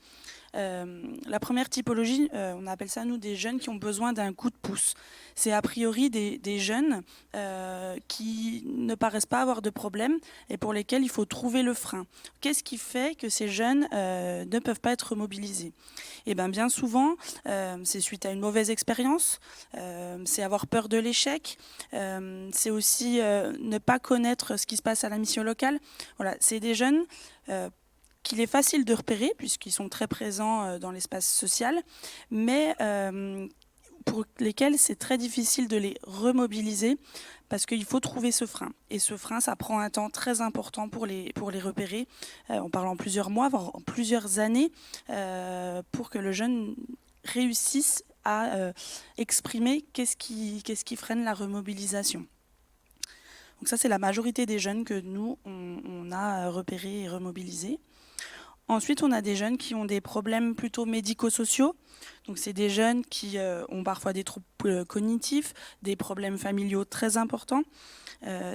La première typologie, on appelle ça, nous, des jeunes qui ont besoin d'un coup de pouce. C'est a priori des jeunes qui ne paraissent pas avoir de problème et pour lesquels il faut trouver le frein. Qu'est-ce qui fait que ces jeunes ne peuvent pas être remobilisés ? Eh bien souvent, c'est suite à une mauvaise expérience, c'est avoir peur de l'échec, c'est aussi ne pas connaître ce qui se passe à la mission locale. Voilà, c'est des jeunes qu'il est facile de repérer puisqu'ils sont très présents dans l'espace social, mais pour lesquels c'est très difficile de les remobiliser parce qu'il faut trouver ce frein. Et ce frein, ça prend un temps très important pour les repérer. On parle en plusieurs mois, voire en plusieurs années, pour que le jeune réussisse à exprimer qu'est-ce qui freine la remobilisation. Donc ça, c'est la majorité des jeunes que nous, on a repérés et remobilisés. Ensuite, on a des jeunes qui ont des problèmes plutôt médico-sociaux. Donc, c'est des jeunes qui ont parfois des troubles cognitifs, des problèmes familiaux très importants.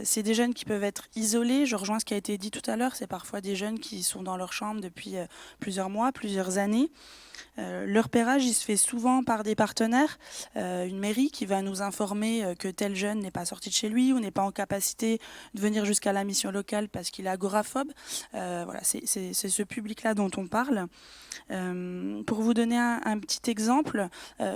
C'est des jeunes qui peuvent être isolés. Je rejoins ce qui a été dit tout à l'heure. C'est parfois des jeunes qui sont dans leur chambre depuis plusieurs mois, plusieurs années. Le repérage, il se fait souvent par des partenaires, une mairie qui va nous informer que tel jeune n'est pas sorti de chez lui ou n'est pas en capacité de venir jusqu'à la mission locale parce qu'il est agoraphobe. Voilà, c'est ce public-là dont on parle. Pour vous donner un petit exemple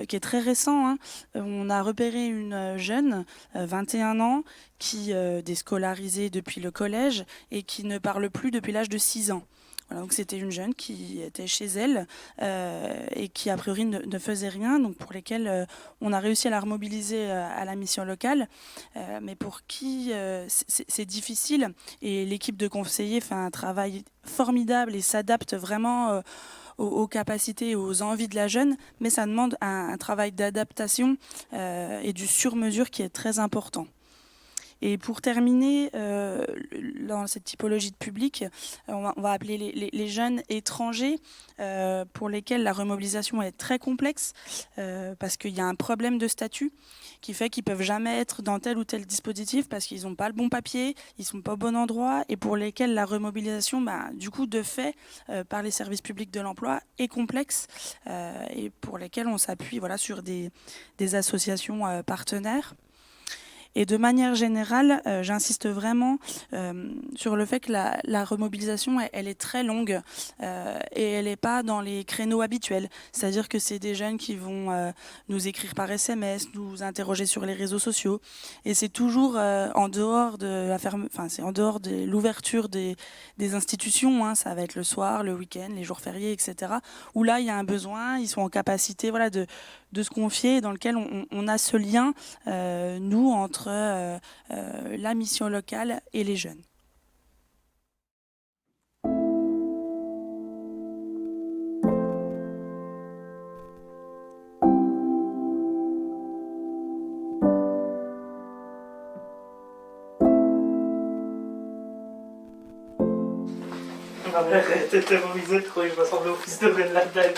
qui est très récent, hein, on a repéré une jeune, 21 ans, qui est déscolarisée depuis le collège et qui ne parle plus depuis l'âge de 6 ans. Voilà, donc c'était une jeune qui était chez elle et qui a priori ne faisait rien, donc pour lesquelles on a réussi à la remobiliser à la mission locale, mais pour qui c'est difficile. Et l'équipe de conseillers fait un travail formidable et s'adapte vraiment aux capacités et aux envies de la jeune, mais ça demande un travail d'adaptation et du sur-mesure qui est très important. Et pour terminer, dans cette typologie de public, on va appeler les jeunes étrangers pour lesquels la remobilisation est très complexe parce qu'il y a un problème de statut qui fait qu'ils ne peuvent jamais être dans tel ou tel dispositif parce qu'ils n'ont pas le bon papier, ils ne sont pas au bon endroit et pour lesquels la remobilisation, du coup, de fait, par les services publics de l'emploi est complexe et pour lesquels on s'appuie sur des associations partenaires. Et de manière générale, j'insiste vraiment sur le fait que la remobilisation, elle est très longue et elle n'est pas dans les créneaux habituels. C'est-à-dire que c'est des jeunes qui vont nous écrire par SMS, nous interroger sur les réseaux sociaux. Et c'est toujours en dehors de c'est en dehors de l'ouverture des institutions. Hein. Ça va être le soir, le week-end, les jours fériés, etc. Où là, il y a un besoin, ils sont en capacité de se confier, dans lequel on a ce lien, nous, entre la mission locale et les jeunes. Ma mère était terrorisée, trop, je ressemblais au fils de Ben Laden.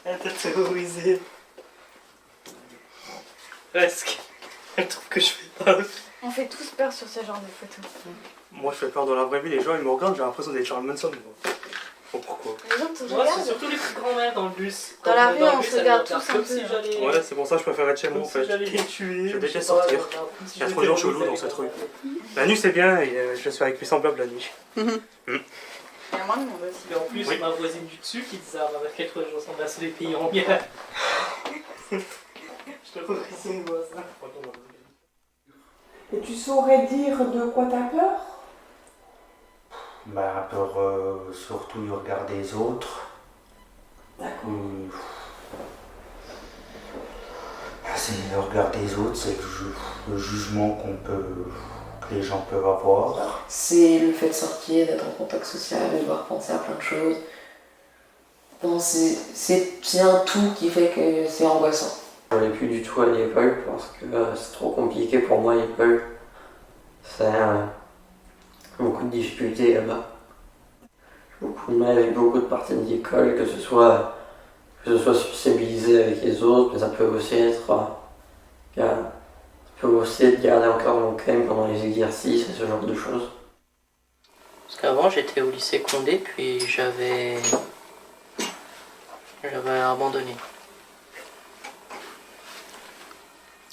Elle était terrorisée. Presque. Elle trouve que je fais peur. On fait tous peur sur ce genre de photos. Moi, je fais peur dans la vraie vie, les gens ils me regardent, j'ai l'impression d'être Charles Manson. Moi. Oh, pourquoi? Les autres te Moi, regardent. c'est surtout les petites grand-mères dans le bus. Dans la rue, on bus, se elles regarde me regardent tous un comme peu. si j'allais- Ouais, c'est pour ça que je préfère être chez moi en Comme fait. si j'allais les tuer. Je ou déteste sais pas, sortir. comme si Il y a j'étais trop de gens terrorisé chelous dans avec cette la rue. tête. La nuit c'est bien et je suis avec mes semblables la nuit. Il y a moins de monde aussi. Et en plus, Oui. ma voisine du dessus qui disait à ma mère qu'elle trouvait que je ressemblais à ceux des pays en guerre. Je te remercie, mes voisins. Et tu saurais dire de quoi t'as peur? Bah, peur surtout du regard des autres. D'accord. C'est le regard des autres, c'est le jugement que les gens peuvent avoir. C'est le fait de sortir, d'être en contact social, de devoir penser à plein de choses. Bon, c'est un tout qui fait que c'est angoissant. Je n'allais plus du tout à l'école parce que c'est trop compliqué pour moi l'école. C'est beaucoup de difficultés là-bas. J'ai beaucoup de mal avec beaucoup de parties de l'école, que ce soit sociabilisé avec les autres, mais ça peut aussi être de garder encore mon calme pendant les exercices et ce genre de choses. Parce qu'avant j'étais au lycée Condé, puis j'avais abandonné.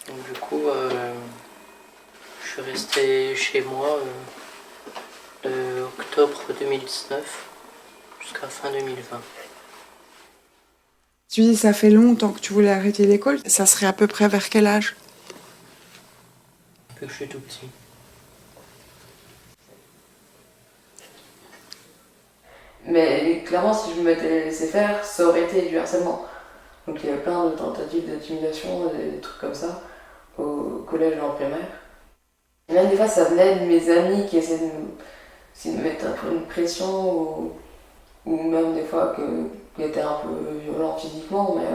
Donc du coup, je suis resté chez moi de octobre 2019 jusqu'à fin 2020. Tu dis ça fait longtemps que tu voulais arrêter l'école. Ça serait à peu près vers quel âge? Depuis que je suis tout petit. Mais clairement, si je m'étais laissé faire, ça aurait été du harcèlement. Donc il y a plein de tentatives d'intimidation, des trucs comme ça, au collège et en primaire. Et même des fois, ça venait de mes amis qui essaient de me mettre un peu une pression, ou même des fois qui étaient un peu violents physiquement, mais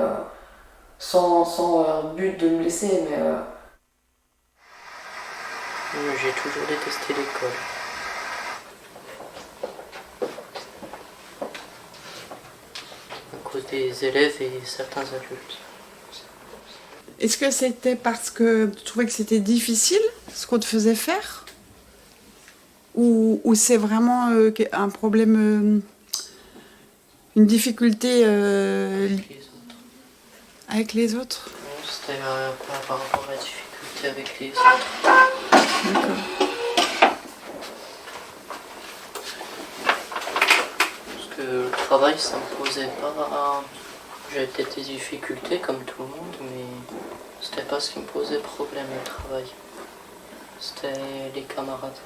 sans but de me blesser. Mais j'ai toujours détesté l'école. À cause des élèves et certains adultes. Est-ce que c'était parce que tu trouvais que c'était difficile, ce qu'on te faisait faire? Ou c'est vraiment un problème, une difficulté avec les autres? Non, c'était par rapport à la difficulté avec les autres. D'accord. Parce que le travail, ça me posait pas... J'avais peut-être des difficultés comme tout le monde, mais c'était pas ce qui me posait problème, le travail. C'était les camarades.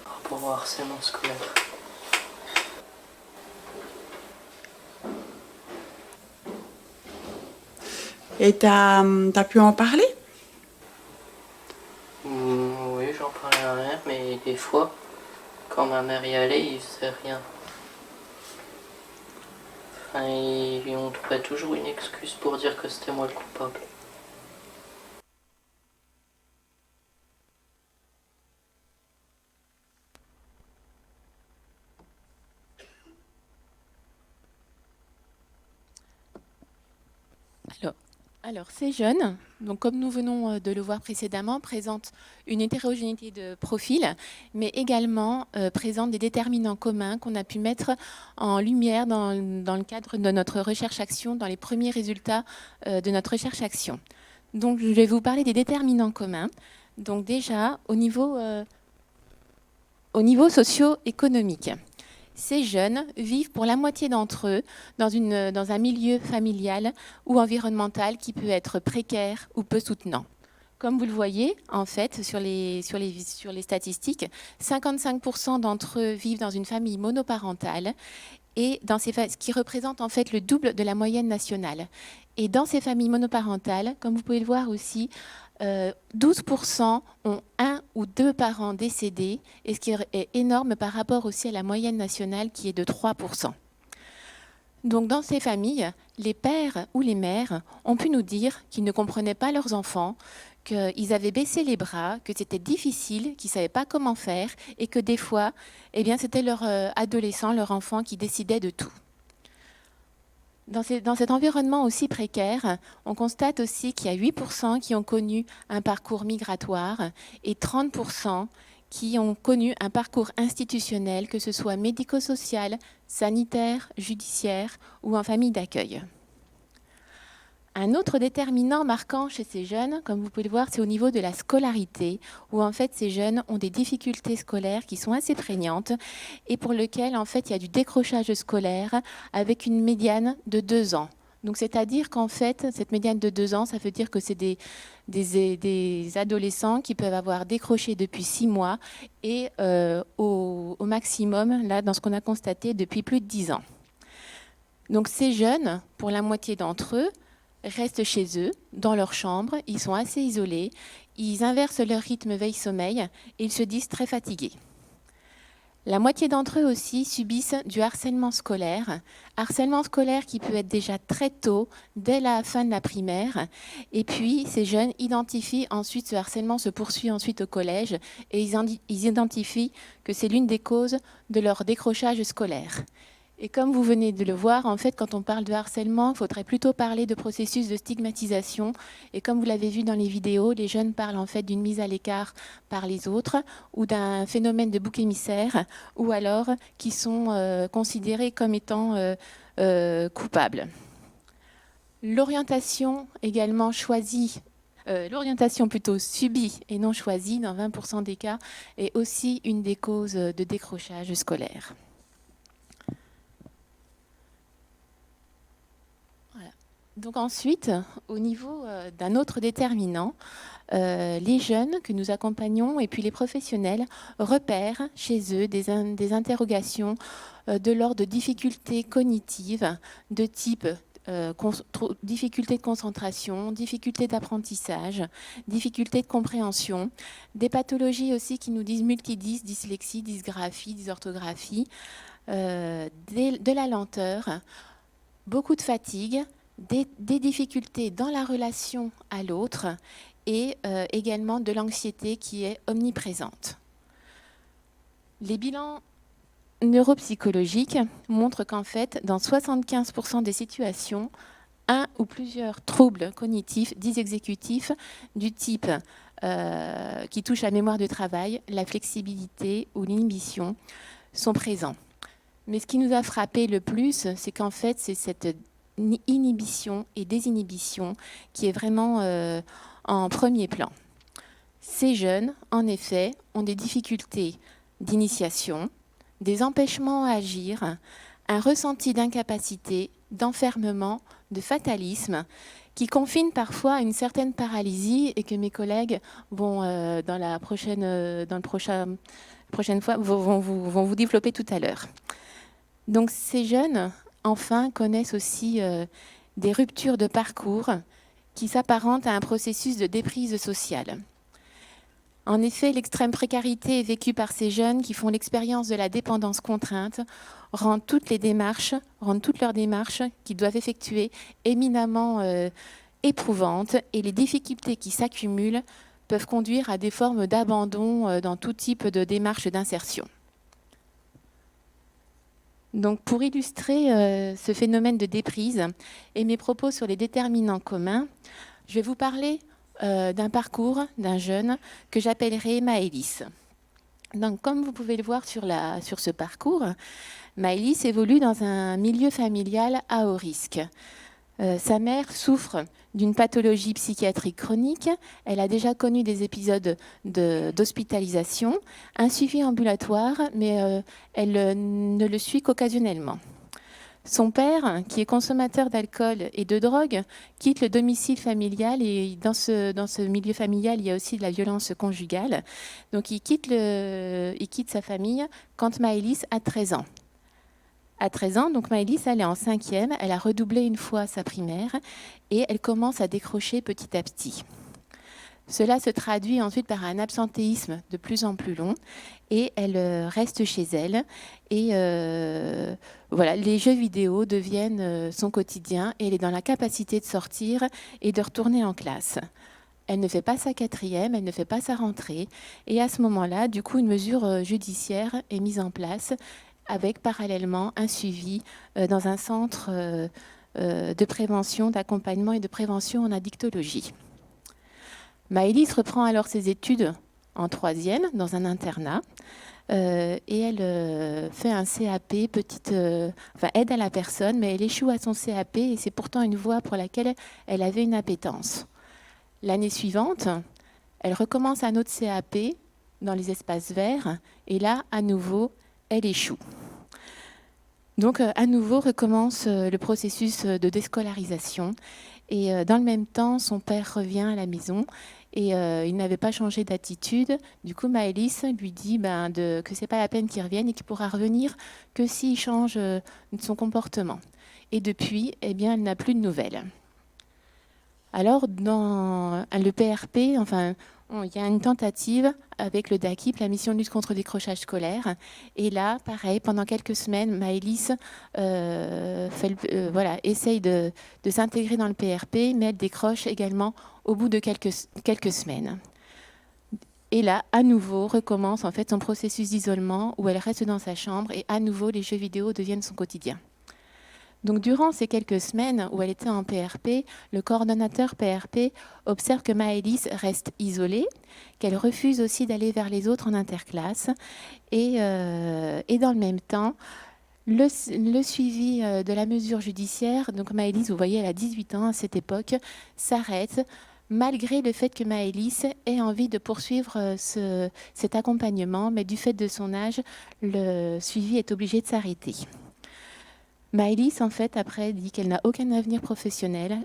Par rapport au harcèlement scolaire. Et t'as pu en parler? Oui, j'en parlais à ma mère, mais des fois, quand ma mère y allait, il faisait rien. Enfin, on trouvait toujours une excuse pour dire que c'était moi le coupable. Alors, Alors, ces jeunes, donc comme nous venons de le voir précédemment, présentent une hétérogénéité de profil, mais également présentent des déterminants communs qu'on a pu mettre en lumière dans le cadre de notre recherche-action, dans les premiers résultats de notre recherche-action. Donc, je vais vous parler des déterminants communs. Donc déjà, au niveau socio-économique. Ces jeunes vivent pour la moitié d'entre eux dans un milieu familial ou environnemental qui peut être précaire ou peu soutenant. Comme vous le voyez, en fait, sur les statistiques, 55% d'entre eux vivent dans une famille monoparentale, et ce qui représente en fait le double de la moyenne nationale. Et dans ces familles monoparentales, comme vous pouvez le voir aussi, 12% ont un ou deux parents décédés, et ce qui est énorme par rapport aussi à la moyenne nationale qui est de 3%. Donc dans ces familles, les pères ou les mères ont pu nous dire qu'ils ne comprenaient pas leurs enfants, qu'ils avaient baissé les bras, que c'était difficile, qu'ils ne savaient pas comment faire, et que des fois, eh bien, c'était leur adolescent, leur enfant qui décidait de tout. Dans cet environnement aussi précaire, on constate aussi qu'il y a 8% qui ont connu un parcours migratoire et 30% qui ont connu un parcours institutionnel, que ce soit médico-social, sanitaire, judiciaire ou en famille d'accueil. Un autre déterminant marquant chez ces jeunes, comme vous pouvez le voir, c'est au niveau de la scolarité, où en fait ces jeunes ont des difficultés scolaires qui sont assez prégnantes et pour lesquelles en fait il y a du décrochage scolaire avec une médiane de 2 ans. Donc c'est-à-dire qu'en fait cette médiane de 2 ans, ça veut dire que c'est des adolescents qui peuvent avoir décroché depuis 6 mois et au maximum, là dans ce qu'on a constaté, depuis plus de 10 ans. Donc ces jeunes, pour la moitié d'entre eux, restent chez eux, dans leur chambre, ils sont assez isolés, ils inversent leur rythme veille-sommeil et ils se disent très fatigués. La moitié d'entre eux aussi subissent du harcèlement scolaire qui peut être déjà très tôt, dès la fin de la primaire, et puis ces jeunes identifient ensuite, ce harcèlement se poursuit ensuite au collège, et ils identifient que c'est l'une des causes de leur décrochage scolaire. Et comme vous venez de le voir, en fait, quand on parle de harcèlement, il faudrait plutôt parler de processus de stigmatisation. Et comme vous l'avez vu dans les vidéos, les jeunes parlent en fait d'une mise à l'écart par les autres ou d'un phénomène de bouc émissaire, ou alors qui sont considérés comme étant coupables. L'orientation également choisie, l'orientation plutôt subie et non choisie, dans 20% des cas, est aussi une des causes de décrochage scolaire. Donc ensuite, au niveau d'un autre déterminant, les jeunes que nous accompagnons et puis les professionnels repèrent chez eux des interrogations de l'ordre de difficultés cognitives de type difficultés de concentration, difficultés d'apprentissage, difficultés de compréhension, des pathologies aussi qui nous disent multidys, dyslexie, dysgraphie, dysorthographie, de la lenteur, beaucoup de fatigue, des difficultés dans la relation à l'autre et également de l'anxiété qui est omniprésente. Les bilans neuropsychologiques montrent qu'en fait, dans 75% des situations, un ou plusieurs troubles cognitifs dysexécutifs du type qui touchent la mémoire de travail, la flexibilité ou l'inhibition sont présents. Mais ce qui nous a frappé le plus, c'est qu'en fait, c'est cette inhibition et désinhibition qui est vraiment en premier plan. Ces jeunes, en effet, ont des difficultés d'initiation, des empêchements à agir, un ressenti d'incapacité, d'enfermement, de fatalisme, qui confinent parfois à une certaine paralysie et que mes collègues vont, dans la prochaine fois, vont vous développer tout à l'heure. Donc ces jeunes, enfin, connaissent aussi des ruptures de parcours qui s'apparentent à un processus de déprise sociale. En effet, l'extrême précarité vécue par ces jeunes qui font l'expérience de la dépendance contrainte rend toutes leurs démarches qu'ils doivent effectuer éminemment éprouvantes et les difficultés qui s'accumulent peuvent conduire à des formes d'abandon dans tout type de démarche d'insertion. Donc, pour illustrer ce phénomène de déprise et mes propos sur les déterminants communs, je vais vous parler d'un parcours d'un jeune que j'appellerai Maëlys. Donc, comme vous pouvez le voir sur ce parcours, Maëlys évolue dans un milieu familial à haut risque. Sa mère souffre d'une pathologie psychiatrique chronique. Elle a déjà connu des épisodes d'hospitalisation, un suivi ambulatoire, mais elle ne le suit qu'occasionnellement. Son père, qui est consommateur d'alcool et de drogue, quitte le domicile familial et dans ce milieu familial, il y a aussi de la violence conjugale. Donc il quitte sa famille quand Maëlys a 13 ans. À 13 ans, donc Maëlys, elle est en 5e, elle a redoublé une fois sa primaire et elle commence à décrocher petit à petit. Cela se traduit ensuite par un absentéisme de plus en plus long et elle reste chez elle. Et voilà, les jeux vidéo deviennent son quotidien et elle est dans la capacité de sortir et de retourner en classe. Elle ne fait pas sa 4e, elle ne fait pas sa rentrée. Et à ce moment-là, du coup, une mesure judiciaire est mise en place avec parallèlement un suivi dans un centre de prévention, d'accompagnement et de prévention en addictologie. Maëlys reprend alors ses études en 3e dans un internat et elle fait un CAP, aide à la personne, mais elle échoue à son CAP et c'est pourtant une voie pour laquelle elle avait une appétence. L'année suivante, elle recommence un autre CAP dans les espaces verts et là, à nouveau, elle échoue. Donc, à nouveau, recommence le processus de déscolarisation. Et dans le même temps, son père revient à la maison et il n'avait pas changé d'attitude. Du coup, Maëlys lui dit que ce n'est pas la peine qu'il revienne et qu'il pourra revenir que s'il change son comportement. Et depuis, eh bien, elle n'a plus de nouvelles. Alors, dans le PRP, il y a une tentative avec le DAKIP, la mission de lutte contre le décrochage scolaire. Et là, pareil, pendant quelques semaines, Maëlys essaye de s'intégrer dans le PRP, mais elle décroche également au bout de quelques semaines. Et là, à nouveau, recommence en fait son processus d'isolement où elle reste dans sa chambre et à nouveau, les jeux vidéo deviennent son quotidien. Donc, durant ces quelques semaines où elle était en PRP, le coordonnateur PRP observe que Maëlys reste isolée, qu'elle refuse aussi d'aller vers les autres en interclasse. Et dans le même temps, le suivi de la mesure judiciaire, donc Maëlys, vous voyez, elle a 18 ans à cette époque, s'arrête, malgré le fait que Maëlys ait envie de poursuivre cet accompagnement, mais du fait de son âge, le suivi est obligé de s'arrêter. Maëlys, en fait, après, dit qu'elle n'a aucun avenir professionnel.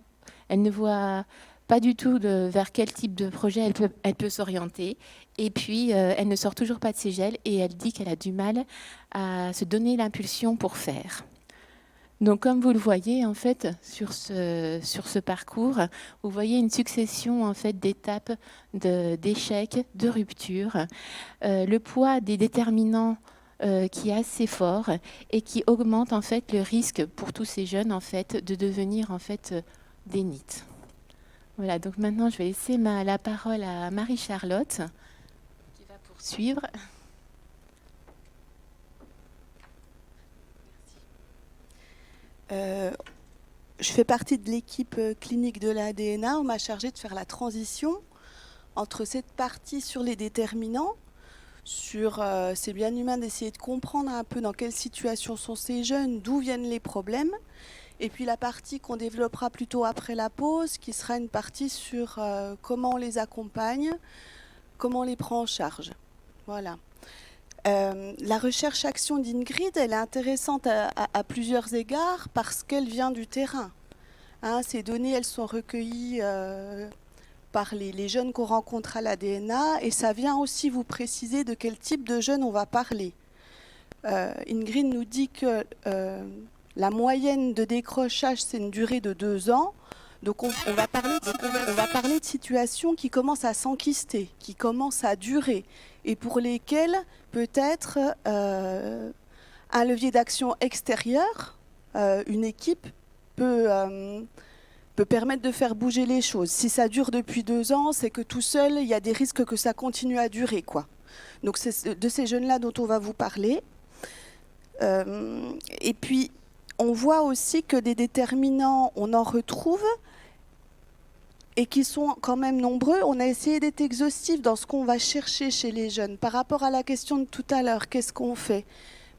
Elle ne voit pas du tout vers quel type de projet elle peut s'orienter. Et puis, elle ne sort toujours pas de ses gels et elle dit qu'elle a du mal à se donner l'impulsion pour faire. Donc, comme vous le voyez, en fait, sur ce parcours, vous voyez une succession en fait, d'étapes, d'échecs, de ruptures. Le poids des déterminants qui est assez fort et qui augmente en fait le risque pour tous ces jeunes en fait de devenir en fait des NEET. Voilà, donc maintenant je vais laisser la parole à Marie-Charlotte qui va poursuivre. Je fais partie de l'équipe clinique de la DNA. On m'a chargé de faire la transition entre cette partie sur les déterminants, c'est bien humain d'essayer de comprendre un peu dans quelle situation sont ces jeunes, d'où viennent les problèmes, et puis la partie qu'on développera plutôt après la pause, qui sera une partie sur comment on les accompagne, comment on les prend en charge. Voilà. La recherche-action d'Ingrid, elle est intéressante à plusieurs égards parce qu'elle vient du terrain. Ces données, elles sont recueillies par les jeunes qu'on rencontre à la DNA et ça vient aussi vous préciser de quel type de jeunes on va parler. Ingrid nous dit que la moyenne de décrochage, c'est une durée de 2 ans. Donc on va parler de situations qui commencent à s'enquister, qui commencent à durer et pour lesquelles peut-être un levier d'action extérieur, une équipe peut permettre de faire bouger les choses. Si ça dure depuis 2 ans, c'est que tout seul, il y a des risques que ça continue à durer, quoi. Donc c'est de ces jeunes-là dont on va vous parler. Et puis, on voit aussi que des déterminants, on en retrouve et qui sont quand même nombreux. On a essayé d'être exhaustif dans ce qu'on va chercher chez les jeunes. Par rapport à la question de tout à l'heure, qu'est-ce qu'on fait ?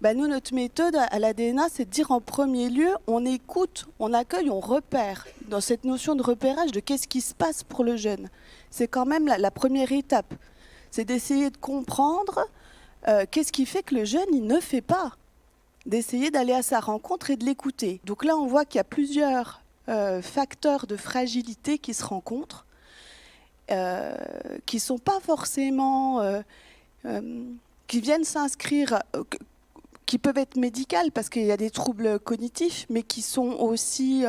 Ben nous, notre méthode à la DNA, c'est de dire en premier lieu, on écoute, on accueille, on repère. Dans cette notion de repérage de qu'est-ce qui se passe pour le jeune. C'est quand même la première étape. C'est d'essayer de comprendre qu'est-ce qui fait que le jeune, il ne fait pas. D'essayer d'aller à sa rencontre et de l'écouter. Donc là, on voit qu'il y a plusieurs facteurs de fragilité qui se rencontrent, qui ne sont pas forcément... qui viennent s'inscrire... qui peuvent être médicales parce qu'il y a des troubles cognitifs, mais qui sont aussi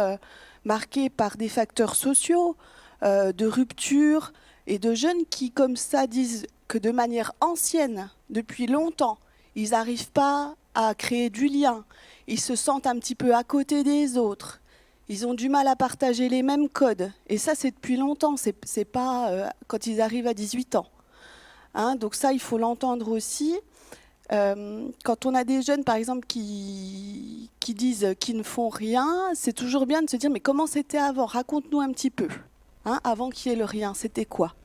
marqués par des facteurs sociaux, de rupture, et de jeunes qui, comme ça, disent que de manière ancienne, depuis longtemps, ils n'arrivent pas à créer du lien, ils se sentent un petit peu à côté des autres, ils ont du mal à partager les mêmes codes. Et ça, c'est depuis longtemps, c'est pas quand ils arrivent à 18 ans. Hein, donc ça, il faut l'entendre aussi. Quand on a des jeunes, par exemple, qui disent qu'ils ne font rien, c'est toujours bien de se dire, mais comment c'était avant ? Raconte-nous un petit peu. Hein, avant qu'il y ait le rien, c'était quoi ?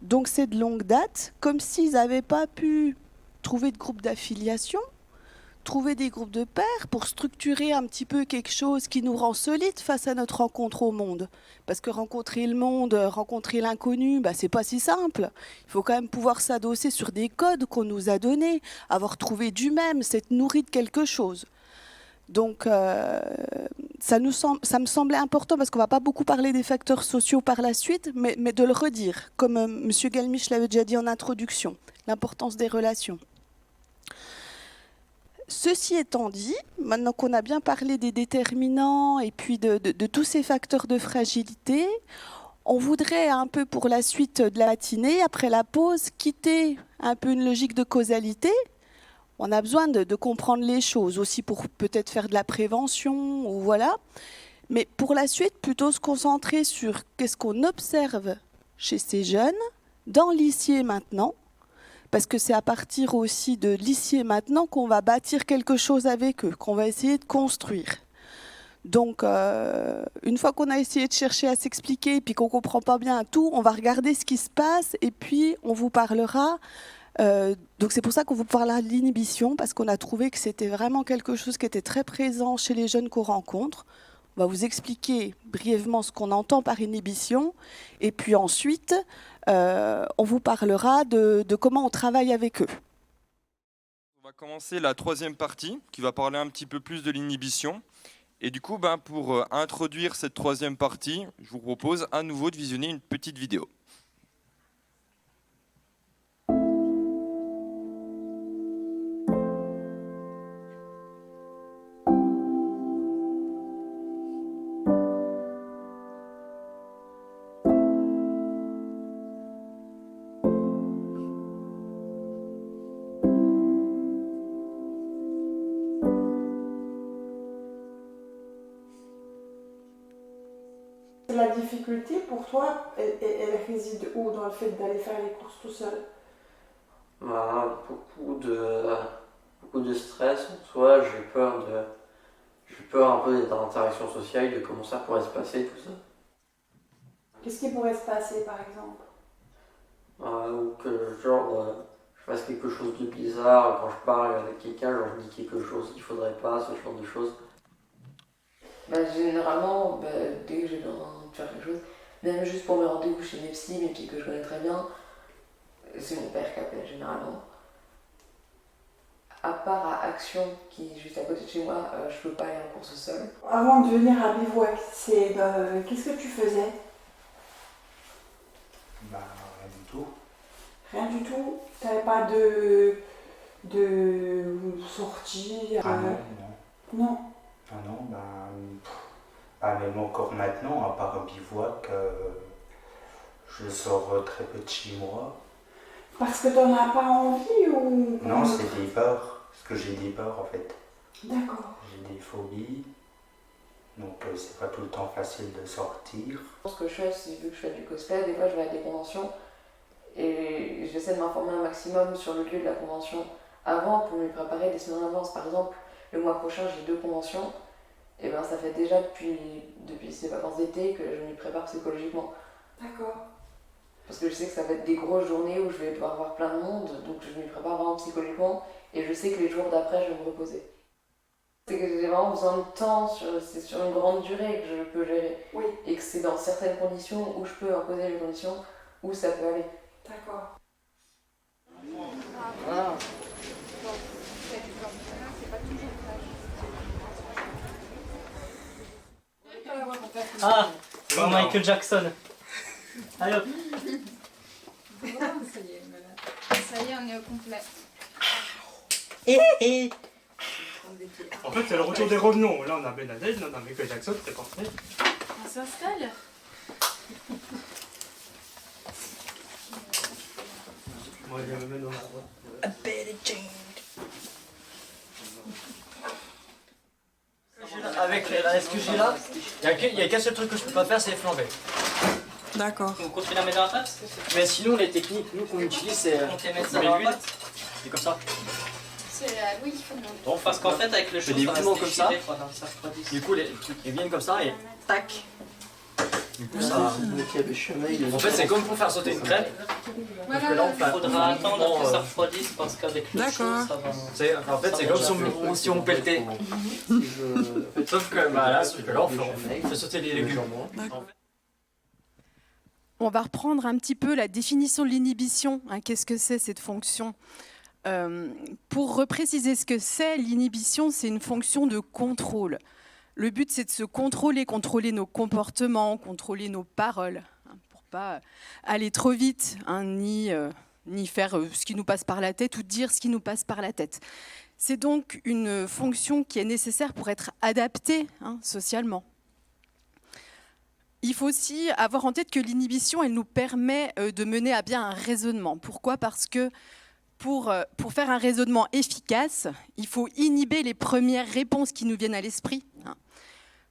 Donc c'est de longue date, comme s'ils n'avaient pas pu trouver de groupe d'affiliation, trouver des groupes de pairs pour structurer un petit peu quelque chose qui nous rend solides face à notre rencontre au monde. Parce que rencontrer le monde, rencontrer l'inconnu, bah, c'est pas si simple. Il faut quand même pouvoir s'adosser sur des codes qu'on nous a donnés, avoir trouvé du même, s'être nourri de quelque chose. Donc ça me semblait important, parce qu'on ne va pas beaucoup parler des facteurs sociaux par la suite, mais de le redire, comme M. Galmiche l'avait déjà dit en introduction, l'importance des relations. Ceci étant dit, maintenant qu'on a bien parlé des déterminants et puis de tous ces facteurs de fragilité, on voudrait un peu pour la suite de la matinée, après la pause, quitter un peu une logique de causalité. On a besoin de comprendre les choses aussi pour peut-être faire de la prévention ou voilà. Mais pour la suite, plutôt se concentrer sur qu'est-ce qu'on observe chez ces jeunes, dans l'ICIE maintenant, parce que c'est à partir aussi de l'ICIE maintenant qu'on va bâtir quelque chose avec eux, qu'on va essayer de construire. Donc, une fois qu'on a essayé de chercher à s'expliquer et puis qu'on ne comprend pas bien tout, on va regarder ce qui se passe et puis on vous parlera. Donc c'est pour ça qu'on vous parlera de l'inhibition, parce qu'on a trouvé que c'était vraiment quelque chose qui était très présent chez les jeunes qu'on rencontre. On va vous expliquer brièvement ce qu'on entend par inhibition, et puis ensuite, on vous parlera de comment on travaille avec eux. On va commencer la troisième partie, qui va parler un petit peu plus de l'inhibition. Et du coup, pour introduire cette troisième partie, je vous propose à nouveau de visionner une petite vidéo. La difficulté pour toi, elle réside où dans le fait d'aller faire les courses tout seul? Beaucoup de stress en soi, j'ai peur un peu des interactions sociales, de comment ça pourrait se passer, tout ça. Qu'est-ce qui pourrait se passer par exemple? Ou que je fasse quelque chose de bizarre quand je parle avec quelqu'un, je dis quelque chose qu'il faudrait pas, ce genre de choses. Généralement, dès que j'ai besoin de faire quelque chose, même juste pour mes rendez-vous chez mes psys, mes psys que je connais très bien, c'est mon père qui appelle généralement. À part à Action, qui est juste à côté de chez moi, je peux pas aller en course seule. Avant de venir à Bivouac, qu'est-ce que tu faisais? Rien du tout. Rien du tout? T'avais pas de sortie? Non. Ah non, même encore maintenant, à part un bivouac, je sors très peu de chez moi. Parce que t'en as pas envie ou... Non, c'est des peurs, parce que j'ai des peurs en fait. D'accord. J'ai des phobies, donc c'est pas tout le temps facile de sortir. Ce que je fais, c'est vu que je fais du cosplay, des fois je vais à des conventions et j'essaie de m'informer un maximum sur le lieu de la convention avant pour m'y préparer des semaines en avance. Par exemple, le mois prochain, j'ai 2 conventions. Et ben ça fait déjà depuis ces vacances d'été que je m'y prépare psychologiquement. D'accord. Parce que je sais que ça va être des grosses journées où je vais devoir voir plein de monde, donc je m'y prépare vraiment psychologiquement. Et je sais que les jours d'après, je vais me reposer. C'est que j'ai vraiment besoin de temps, c'est sur une grande durée que je peux gérer. Oui. Et que c'est dans certaines conditions où je peux imposer les conditions où ça peut aller. D'accord. Voilà. Ah, bon, Michael Jackson. Allez hop. Ça y est, on est au complet. En fait, c'est le retour des revenants. Là, on a Ben Laden, là, on a Michael Jackson, c'est parfait. On s'installe. Moi, je me mets dans la droite. A better change. Avec ce que j'ai là, il n'y a qu'un seul truc que je peux pas faire, c'est les flambées. D'accord. On continue à mettre dans la pâte. Mais sinon, les techniques, nous, qu'on utilise, c'est. On peut mettre ça dans la pâte. C'est comme ça. C'est oui, il faut demander. Donc, parce qu'en fait, avec le chaud, des mouvements comme ça. Du coup, les trucs ils viennent comme ça et tac. Du coup, ça. En fait, c'est comme pour faire sauter une crêpe. Voilà, que là, Il faudra attendre que ça refroidisse parce qu'avec le chaud, ça va. En fait, c'est comme si on pelletait. Sauf que là, on fait sauter les légumes. On va reprendre un petit peu la définition de l'inhibition. Qu'est-ce que c'est cette fonction ? Pour repréciser ce que c'est, l'inhibition, c'est une fonction de contrôle. Le but, c'est de se contrôler nos comportements, contrôler nos paroles, pour pas aller trop vite, ni faire ce qui nous passe par la tête ou dire ce qui nous passe par la tête. C'est donc une fonction qui est nécessaire pour être adaptée socialement. Il faut aussi avoir en tête que l'inhibition, elle nous permet de mener à bien un raisonnement. Pourquoi ? Parce que pour faire un raisonnement efficace, il faut inhiber les premières réponses qui nous viennent à l'esprit.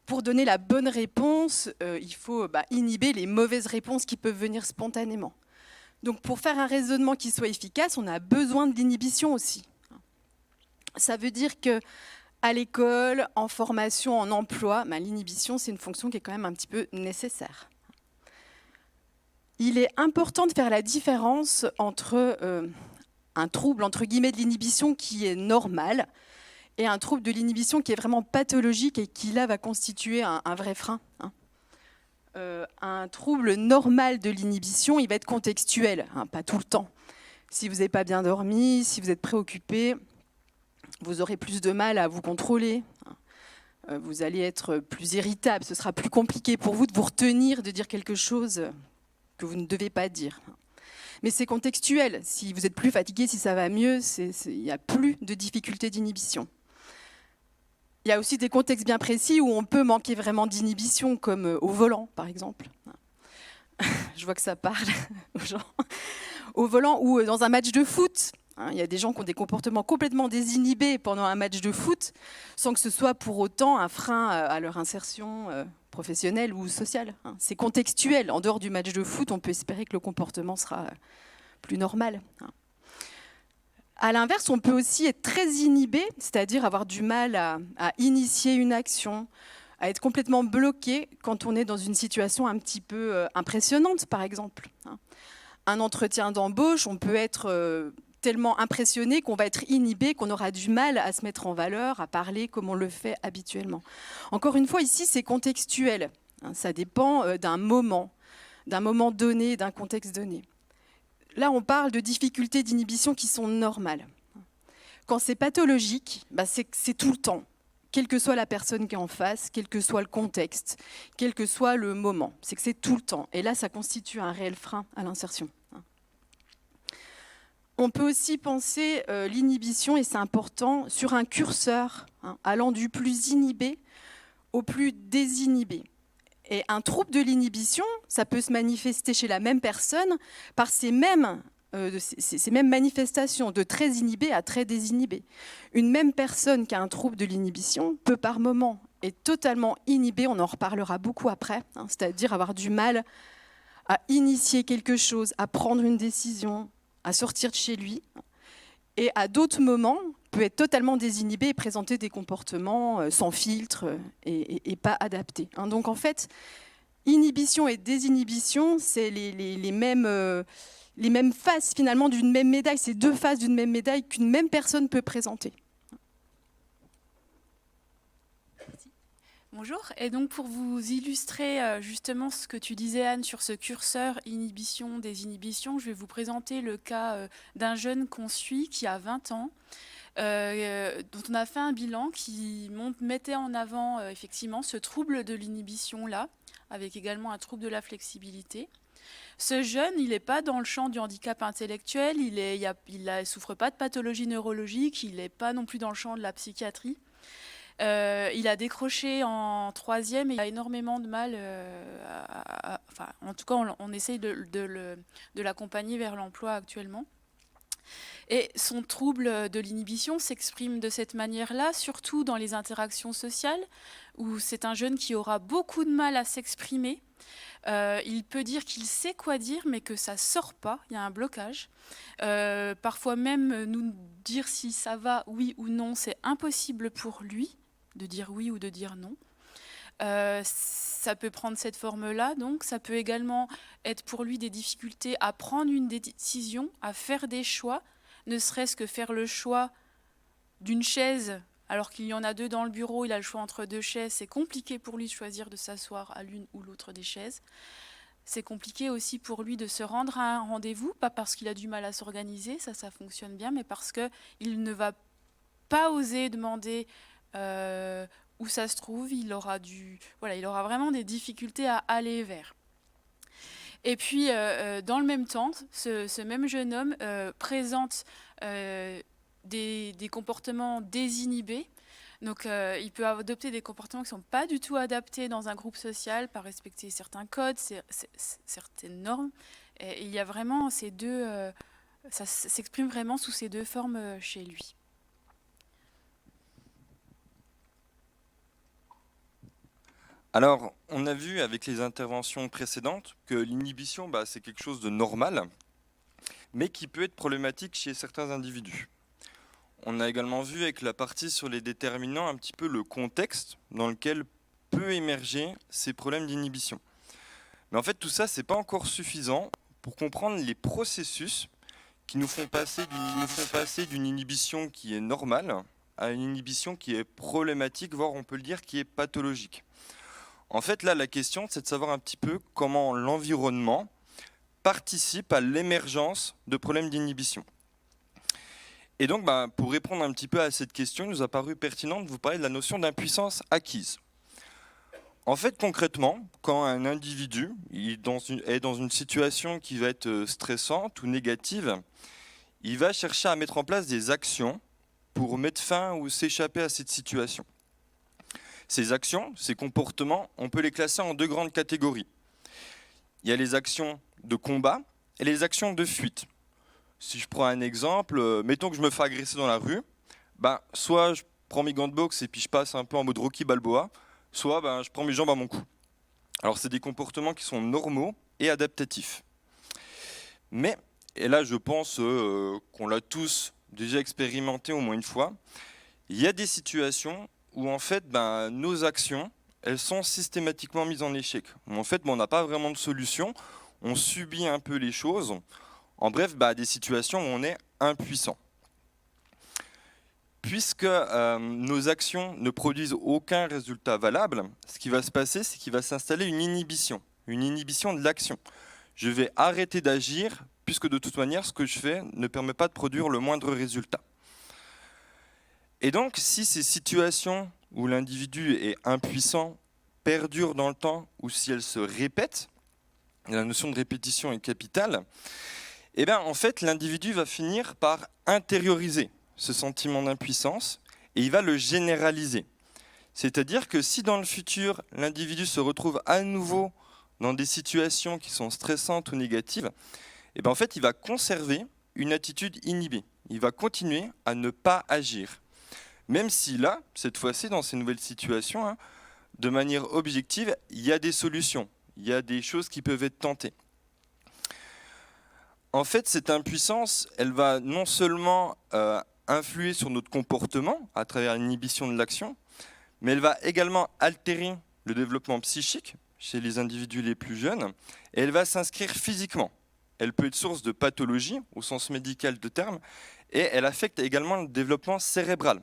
Pour donner la bonne réponse, il faut inhiber les mauvaises réponses qui peuvent venir spontanément. Donc pour faire un raisonnement qui soit efficace, on a besoin de l'inhibition aussi. Ça veut dire que à l'école, en formation, en emploi, l'inhibition, c'est une fonction qui est quand même un petit peu nécessaire. Il est important de faire la différence entre un trouble, entre guillemets, de l'inhibition qui est normal et un trouble de l'inhibition qui est vraiment pathologique et qui, là, va constituer un vrai frein. Un trouble normal de l'inhibition, il va être contextuel, pas tout le temps. Si vous n'avez pas bien dormi, si vous êtes préoccupé, vous aurez plus de mal à vous contrôler. Vous allez être plus irritable, ce sera plus compliqué pour vous de vous retenir de dire quelque chose que vous ne devez pas dire. Mais c'est contextuel. Si vous êtes plus fatigué, si ça va mieux, il n'y a plus de difficulté d'inhibition. Il y a aussi des contextes bien précis où on peut manquer vraiment d'inhibition, comme au volant, par exemple. Je vois que ça parle aux gens. Au volant ou dans un match de foot. Il y a des gens qui ont des comportements complètement désinhibés pendant un match de foot, sans que ce soit pour autant un frein à leur insertion professionnelle ou sociale. C'est contextuel. En dehors du match de foot, on peut espérer que le comportement sera plus normal. À l'inverse, on peut aussi être très inhibé, c'est-à-dire avoir du mal à initier une action, à être complètement bloqué quand on est dans une situation un petit peu impressionnante, par exemple. Un entretien d'embauche, on peut être tellement impressionné qu'on va être inhibé, qu'on aura du mal à se mettre en valeur, à parler comme on le fait habituellement. Encore une fois, ici, c'est contextuel. Ça dépend d'un moment donné, d'un contexte donné. Là, on parle de difficultés d'inhibition qui sont normales. Quand c'est pathologique, c'est tout le temps, quelle que soit la personne qui est en face, quel que soit le contexte, quel que soit le moment. C'est que c'est tout le temps. Et là, ça constitue un réel frein à l'insertion. On peut aussi penser l'inhibition, et c'est important, sur un curseur allant du plus inhibé au plus désinhibé. Et un trouble de l'inhibition, ça peut se manifester chez la même personne par ces mêmes manifestations, de très inhibé à très désinhibé. Une même personne qui a un trouble de l'inhibition peut par moment être totalement inhibée, on en reparlera beaucoup après, c'est-à-dire avoir du mal à initier quelque chose, à prendre une décision, à sortir de chez lui. et à d'autres moments peut être totalement désinhibé et présenter des comportements sans filtre et pas adaptés. Hein. Donc en fait, inhibition et désinhibition, c'est les mêmes faces finalement d'une même médaille, c'est deux faces d'une même médaille qu'une même personne peut présenter. Bonjour, et donc pour vous illustrer justement ce que tu disais Anne sur ce curseur inhibition, désinhibition, je vais vous présenter le cas d'un jeune qu'on suit qui a 20 ans, dont on a fait un bilan qui mettait en avant effectivement ce trouble de l'inhibition-là, avec également un trouble de la flexibilité. Ce jeune, il n'est pas dans le champ du handicap intellectuel, il ne souffre pas de pathologie neurologique, il n'est pas non plus dans le champ de la psychiatrie. Il a décroché en 3e et il a énormément de mal, en tout cas on essaye de l'accompagner vers l'emploi actuellement. Et son trouble de l'inhibition s'exprime de cette manière-là, surtout dans les interactions sociales, où c'est un jeune qui aura beaucoup de mal à s'exprimer. Il peut dire qu'il sait quoi dire, mais que ça ne sort pas, il y a un blocage. Parfois même, nous dire si ça va, oui ou non, c'est impossible pour lui, de dire oui ou de dire non. Ça peut prendre cette forme-là, donc ça peut également être pour lui des difficultés à prendre une décision, à faire des choix, ne serait-ce que faire le choix d'une chaise, alors qu'il y en a deux dans le bureau, il a le choix entre deux chaises, c'est compliqué pour lui de choisir de s'asseoir à l'une ou l'autre des chaises. C'est compliqué aussi pour lui de se rendre à un rendez-vous, pas parce qu'il a du mal à s'organiser, ça fonctionne bien, mais parce qu'il ne va pas oser demander où ça se trouve, il aura vraiment des difficultés à aller vers. Et puis, dans le même temps, ce même jeune homme présente des comportements désinhibés. Donc, il peut adopter des comportements qui ne sont pas du tout adaptés dans un groupe social, pas respecter certains codes, certaines normes. Et il y a vraiment ces deux... ça s'exprime vraiment sous ces deux formes chez lui. Alors, on a vu avec les interventions précédentes que l'inhibition, c'est quelque chose de normal, mais qui peut être problématique chez certains individus. On a également vu avec la partie sur les déterminants un petit peu le contexte dans lequel peut émerger ces problèmes d'inhibition. Mais en fait, tout ça, ce n'est pas encore suffisant pour comprendre les processus qui nous font passer d'une inhibition qui est normale à une inhibition qui est problématique, voire on peut le dire qui est pathologique. En fait, là, la question, c'est de savoir un petit peu comment l'environnement participe à l'émergence de problèmes d'inhibition. Et donc, pour répondre un petit peu à cette question, il nous a paru pertinent de vous parler de la notion d'impuissance acquise. En fait, concrètement, quand un individu est dans une situation qui va être stressante ou négative, il va chercher à mettre en place des actions pour mettre fin ou s'échapper à cette situation. Ces actions, ces comportements, on peut les classer en deux grandes catégories. Il y a les actions de combat et les actions de fuite. Si je prends un exemple, mettons que je me fais agresser dans la rue, soit je prends mes gants de boxe et puis je passe un peu en mode Rocky Balboa, soit je prends mes jambes à mon cou. Alors c'est des comportements qui sont normaux et adaptatifs. Mais, et là je pense qu'on l'a tous déjà expérimenté au moins une fois, il y a des situations où en fait nos actions, elles sont systématiquement mises en échec. Où en fait on n'a pas vraiment de solution, on subit un peu les choses. En bref, des situations où on est impuissant. Puisque nos actions ne produisent aucun résultat valable, ce qui va se passer, c'est qu'il va s'installer une inhibition de l'action. Je vais arrêter d'agir, puisque de toute manière, ce que je fais ne permet pas de produire le moindre résultat. Et donc, si ces situations où l'individu est impuissant perdurent dans le temps, ou si elles se répètent, la notion de répétition est capitale, en fait, l'individu va finir par intérioriser ce sentiment d'impuissance et il va le généraliser. C'est-à-dire que si dans le futur, l'individu se retrouve à nouveau dans des situations qui sont stressantes ou négatives, en fait, il va conserver une attitude inhibée. Il va continuer à ne pas agir. Même si là, cette fois-ci, dans ces nouvelles situations, de manière objective, il y a des solutions, il y a des choses qui peuvent être tentées. En fait, cette impuissance, elle va non seulement influer sur notre comportement à travers l'inhibition de l'action, mais elle va également altérer le développement psychique chez les individus les plus jeunes, et elle va s'inscrire physiquement. Elle peut être source de pathologie, au sens médical de terme, et elle affecte également le développement cérébral.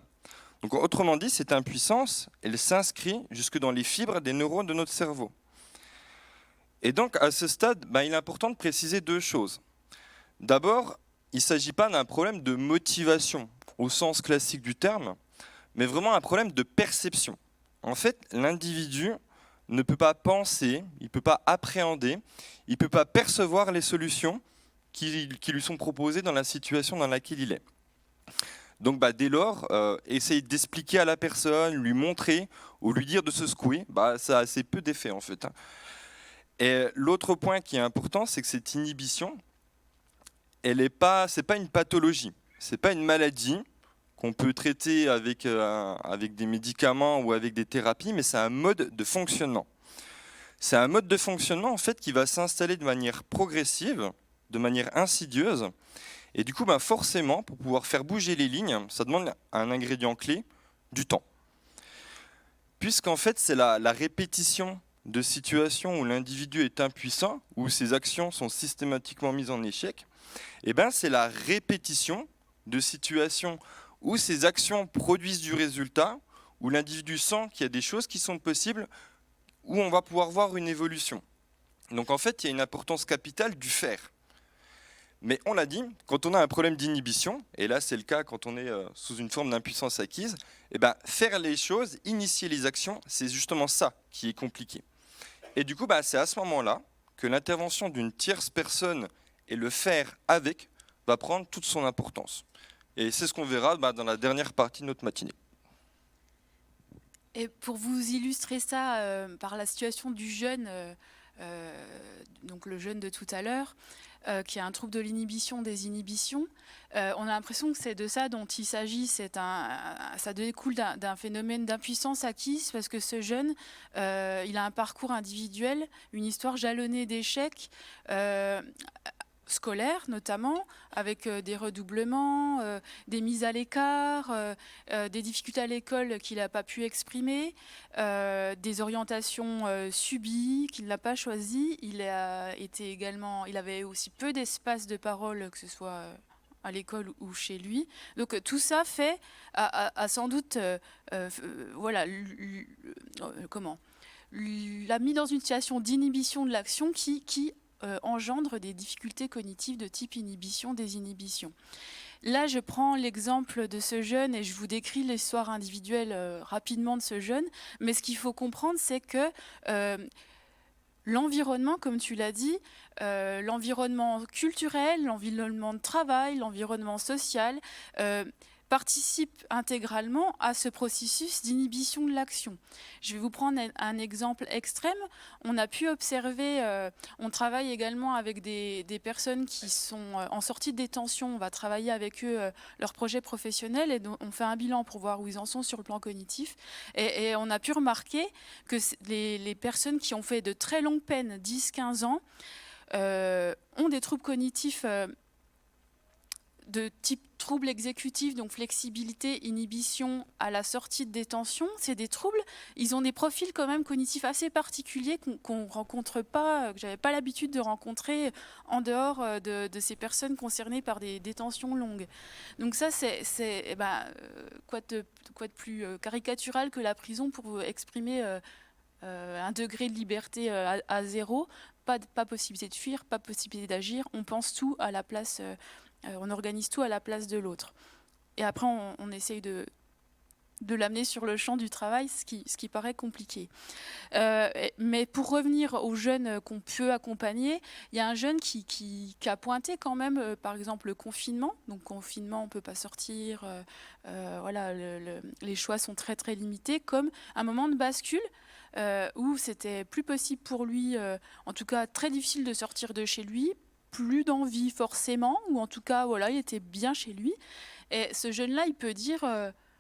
Donc, autrement dit, cette impuissance, elle s'inscrit jusque dans les fibres des neurones de notre cerveau. Et donc, à ce stade, il est important de préciser deux choses. D'abord, il ne s'agit pas d'un problème de motivation, au sens classique du terme, mais vraiment un problème de perception. En fait, l'individu ne peut pas penser, il ne peut pas appréhender, il ne peut pas percevoir les solutions qui lui sont proposées dans la situation dans laquelle il est. Donc dès lors, essayer d'expliquer à la personne, lui montrer ou lui dire de se secouer, ça a assez peu d'effet en fait. Et l'autre point qui est important, c'est que cette inhibition, c'est pas une pathologie, c'est pas une maladie qu'on peut traiter avec des médicaments ou avec des thérapies, mais c'est un mode de fonctionnement. C'est un mode de fonctionnement en fait qui va s'installer de manière progressive, de manière insidieuse, et du coup forcément pour pouvoir faire bouger les lignes, ça demande un ingrédient clé, du temps. Puisqu'en fait c'est la répétition de situations où l'individu est impuissant, où ses actions sont systématiquement mises en échec, c'est la répétition de situations où ces actions produisent du résultat, où l'individu sent qu'il y a des choses qui sont possibles, où on va pouvoir voir une évolution. Donc en fait, il y a une importance capitale du faire. Mais on l'a dit, quand on a un problème d'inhibition, et là c'est le cas quand on est sous une forme d'impuissance acquise, faire les choses, initier les actions, c'est justement ça qui est compliqué. Et du coup, c'est à ce moment-là que l'intervention d'une tierce personne et le faire avec va prendre toute son importance. Et c'est ce qu'on verra dans la dernière partie de notre matinée. Et pour vous illustrer ça par la situation du jeune, donc le jeune de tout à l'heure, qui a un trouble de l'inhibition des inhibitions, on a l'impression que c'est de ça dont il s'agit. Ça découle d'un phénomène d'impuissance acquise parce que ce jeune, il a un parcours individuel, une histoire jalonnée d'échecs, scolaires notamment, avec des redoublements, des mises à l'écart, des difficultés à l'école qu'il n'a pas pu exprimer, des orientations subies qu'il n'a pas choisies. Il avait aussi peu d'espace de parole, que ce soit à l'école ou chez lui. Donc tout ça fait, a sans doute, l'a mis dans une situation d'inhibition de l'action qui engendre des difficultés cognitives de type inhibition, désinhibition. Là, je prends l'exemple de ce jeune et je vous décris l'histoire individuelle rapidement de ce jeune, mais ce qu'il faut comprendre, c'est que l'environnement, comme tu l'as dit, l'environnement culturel, l'environnement de travail, l'environnement social, participe intégralement à ce processus d'inhibition de l'action. Je vais vous prendre un exemple extrême. On a pu observer, on travaille également avec des personnes qui sont en sortie de détention. On va travailler avec eux leurs projets professionnels et on fait un bilan pour voir où ils en sont sur le plan cognitif. Et on a pu remarquer que les personnes qui ont fait de très longues peines, 10-15 ans, ont des troubles cognitifs de type troubles exécutifs, donc flexibilité, inhibition à la sortie de détention. C'est des troubles, ils ont des profils quand même cognitifs assez particuliers qu'on rencontre pas, que j'avais pas l'habitude de rencontrer en dehors de ces personnes concernées par des détentions longues. Donc ça, c'est quoi de plus caricatural que la prison pour exprimer un degré de liberté à zéro, pas possibilité de fuir, pas possibilité d'agir, on pense tout à la place... on organise tout à la place de l'autre. Et après, on essaye de l'amener sur le champ du travail, ce qui paraît compliqué. Mais pour revenir aux jeunes qu'on peut accompagner, il y a un jeune qui a pointé quand même, par exemple, le confinement. Donc, confinement, on ne peut pas sortir. Les choix sont très, très limités, comme un moment de bascule où c'était plus possible pour lui, en tout cas très difficile de sortir de chez lui, plus d'envie forcément, ou en tout cas, il était bien chez lui. Et ce jeune-là, il peut dire,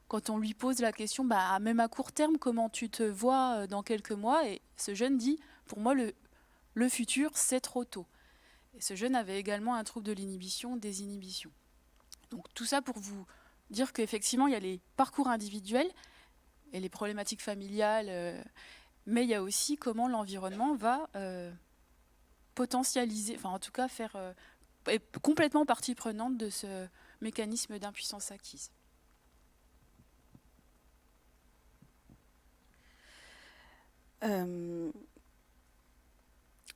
quand on lui pose la question, même à court terme, comment tu te vois dans quelques mois? Et ce jeune dit, pour moi, le futur, c'est trop tôt. Et ce jeune avait également un trouble de l'inhibition, désinhibition. Donc tout ça pour vous dire qu'effectivement, il y a les parcours individuels et les problématiques familiales, mais il y a aussi comment l'environnement va potentialiser, enfin en tout cas est complètement partie prenante de ce mécanisme d'impuissance acquise.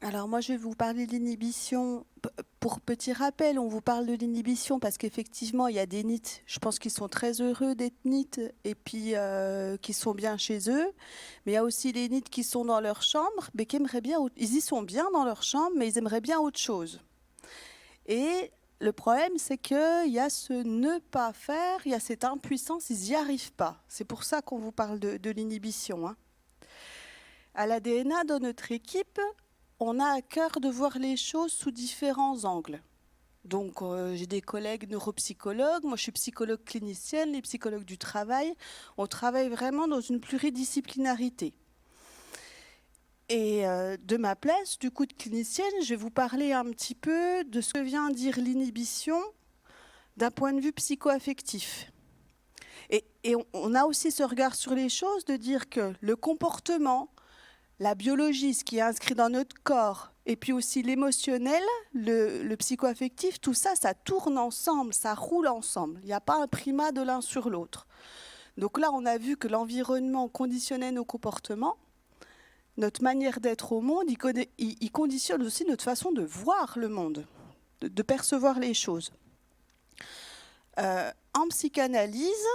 Alors moi je vais vous parler de l'inhibition. Pour petit rappel, on vous parle de l'inhibition parce qu'effectivement il y a des NEET, je pense qu'ils sont très heureux d'être NEET et puis qui sont bien chez eux. Mais il y a aussi les NEET qui sont dans leur chambre, mais qui aimeraient bien, ils y sont bien dans leur chambre, mais ils aimeraient bien autre chose. Et le problème c'est qu'il y a ce ne pas faire, il y a cette impuissance, ils n'y arrivent pas. C'est pour ça qu'on vous parle de l'inhibition, hein. À la DNA, dans notre équipe, on a à cœur de voir les choses sous différents angles. Donc, j'ai des collègues neuropsychologues, moi je suis psychologue clinicienne, les psychologues du travail. On travaille vraiment dans une pluridisciplinarité. Et de ma place, du coup, de clinicienne, je vais vous parler un petit peu de ce que vient dire l'inhibition d'un point de vue psycho-affectif. Et on a aussi ce regard sur les choses de dire que le comportement, la biologie, ce qui est inscrit dans notre corps, et puis aussi l'émotionnel, le psycho-affectif, tout ça, ça tourne ensemble, ça roule ensemble. Il n'y a pas un primat de l'un sur l'autre. Donc là, on a vu que l'environnement conditionnait nos comportements, notre manière d'être au monde, il conditionne aussi notre façon de voir le monde, de percevoir les choses. En psychanalyse,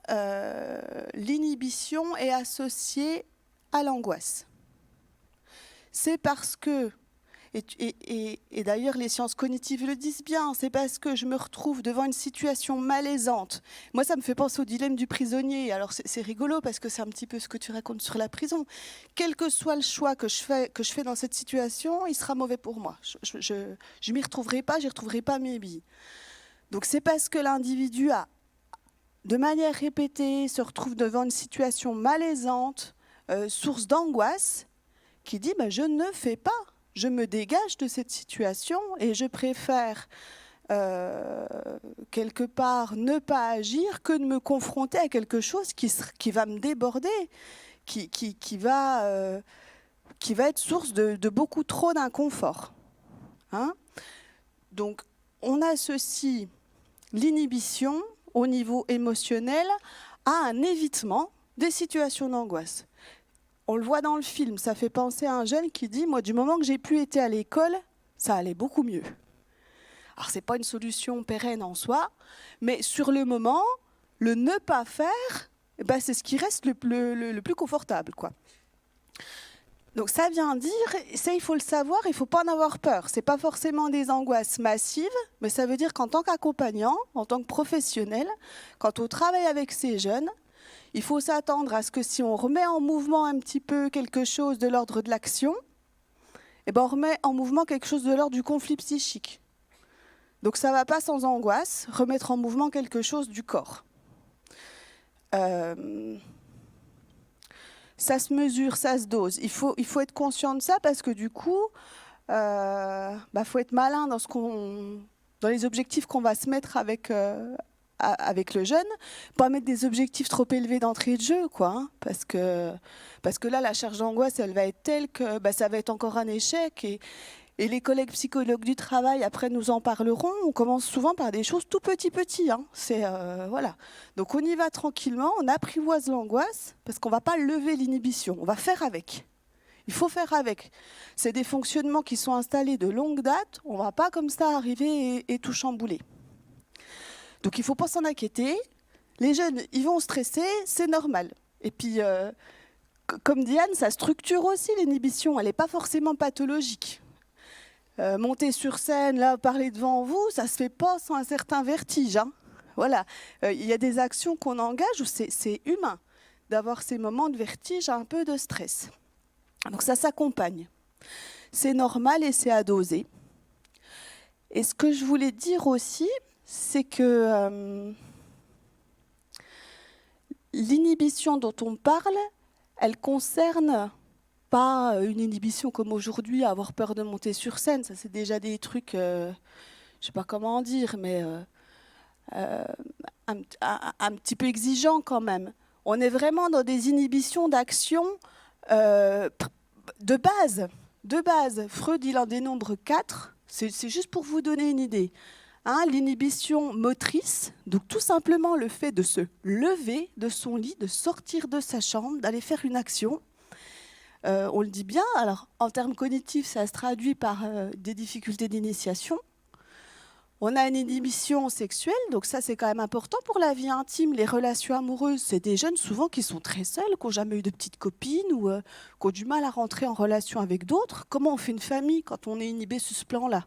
l'inhibition est associée à l'angoisse. C'est parce que, et d'ailleurs les sciences cognitives le disent bien, c'est parce que je me retrouve devant une situation malaisante. Moi, ça me fait penser au dilemme du prisonnier. Alors c'est rigolo parce que c'est un petit peu ce que tu racontes sur la prison. Quel que soit le choix que je fais dans cette situation, il sera mauvais pour moi. Je m'y retrouverai pas, j'y retrouverai pas mes billes. Donc c'est parce que l'individu a, de manière répétée, se retrouve devant une situation malaisante, source d'angoisse, qui dit je ne fais pas, je me dégage de cette situation et je préfère quelque part ne pas agir que de me confronter à quelque chose qui va me déborder, qui va être source de beaucoup trop d'inconfort. Hein ? Donc on associe l'inhibition au niveau émotionnel à un évitement des situations d'angoisse. On le voit dans le film, ça fait penser à un jeune qui dit « Moi, du moment que j'ai plus été à l'école, ça allait beaucoup mieux. » Alors, ce n'est pas une solution pérenne en soi, mais sur le moment, le ne pas faire, c'est ce qui reste le plus confortable, quoi. Donc, ça vient dire, ça, il faut le savoir, il ne faut pas en avoir peur. Ce n'est pas forcément des angoisses massives, mais ça veut dire qu'en tant qu'accompagnant, en tant que professionnel, quand on travaille avec ces jeunes, il faut s'attendre à ce que si on remet en mouvement un petit peu quelque chose de l'ordre de l'action, on remet en mouvement quelque chose de l'ordre du conflit psychique. Donc ça ne va pas sans angoisse, remettre en mouvement quelque chose du corps. Ça se mesure, ça se dose. Il faut être conscient de ça parce que du coup, faut être malin dans les objectifs qu'on va se mettre avec le jeune, pas mettre des objectifs trop élevés d'entrée de jeu, quoi, hein, parce que là, la charge d'angoisse, elle va être telle que ça va être encore un échec. Et les collègues psychologues du travail, après, nous en parleront. On commence souvent par des choses tout petit. Hein. Voilà. Donc, on y va tranquillement, on apprivoise l'angoisse, parce qu'on ne va pas lever l'inhibition, on va faire avec. Il faut faire avec. C'est des fonctionnements qui sont installés de longue date, on ne va pas comme ça arriver et tout chambouler. Donc il ne faut pas s'en inquiéter. Les jeunes, ils vont stresser, c'est normal. Et puis, comme Diane, ça structure aussi l'inhibition. Elle n'est pas forcément pathologique. Monter sur scène, là, parler devant vous, ça ne se fait pas sans un certain vertige. Hein. Voilà. Il y a des actions qu'on engage où c'est humain d'avoir ces moments de vertige, un peu de stress. Donc ça s'accompagne. C'est normal et c'est à doser. Et ce que je voulais dire aussi, c'est que l'inhibition dont on parle, elle concerne pas une inhibition comme aujourd'hui, à avoir peur de monter sur scène. Ça, c'est déjà des trucs, je sais pas comment en dire, mais un petit peu exigeant quand même. On est vraiment dans des inhibitions d'action de base. De base. Freud, il en dénombre 4. C'est juste pour vous donner une idée. Hein, l'inhibition motrice, donc tout simplement le fait de se lever de son lit, de sortir de sa chambre, d'aller faire une action. On le dit bien, alors en termes cognitifs, ça se traduit par des difficultés d'initiation. On a une inhibition sexuelle, donc ça c'est quand même important pour la vie intime, les relations amoureuses. C'est des jeunes souvent qui sont très seuls, qui n'ont jamais eu de petite copine ou qui ont du mal à rentrer en relation avec d'autres. Comment on fait une famille quand on est inhibé sur ce plan-là ?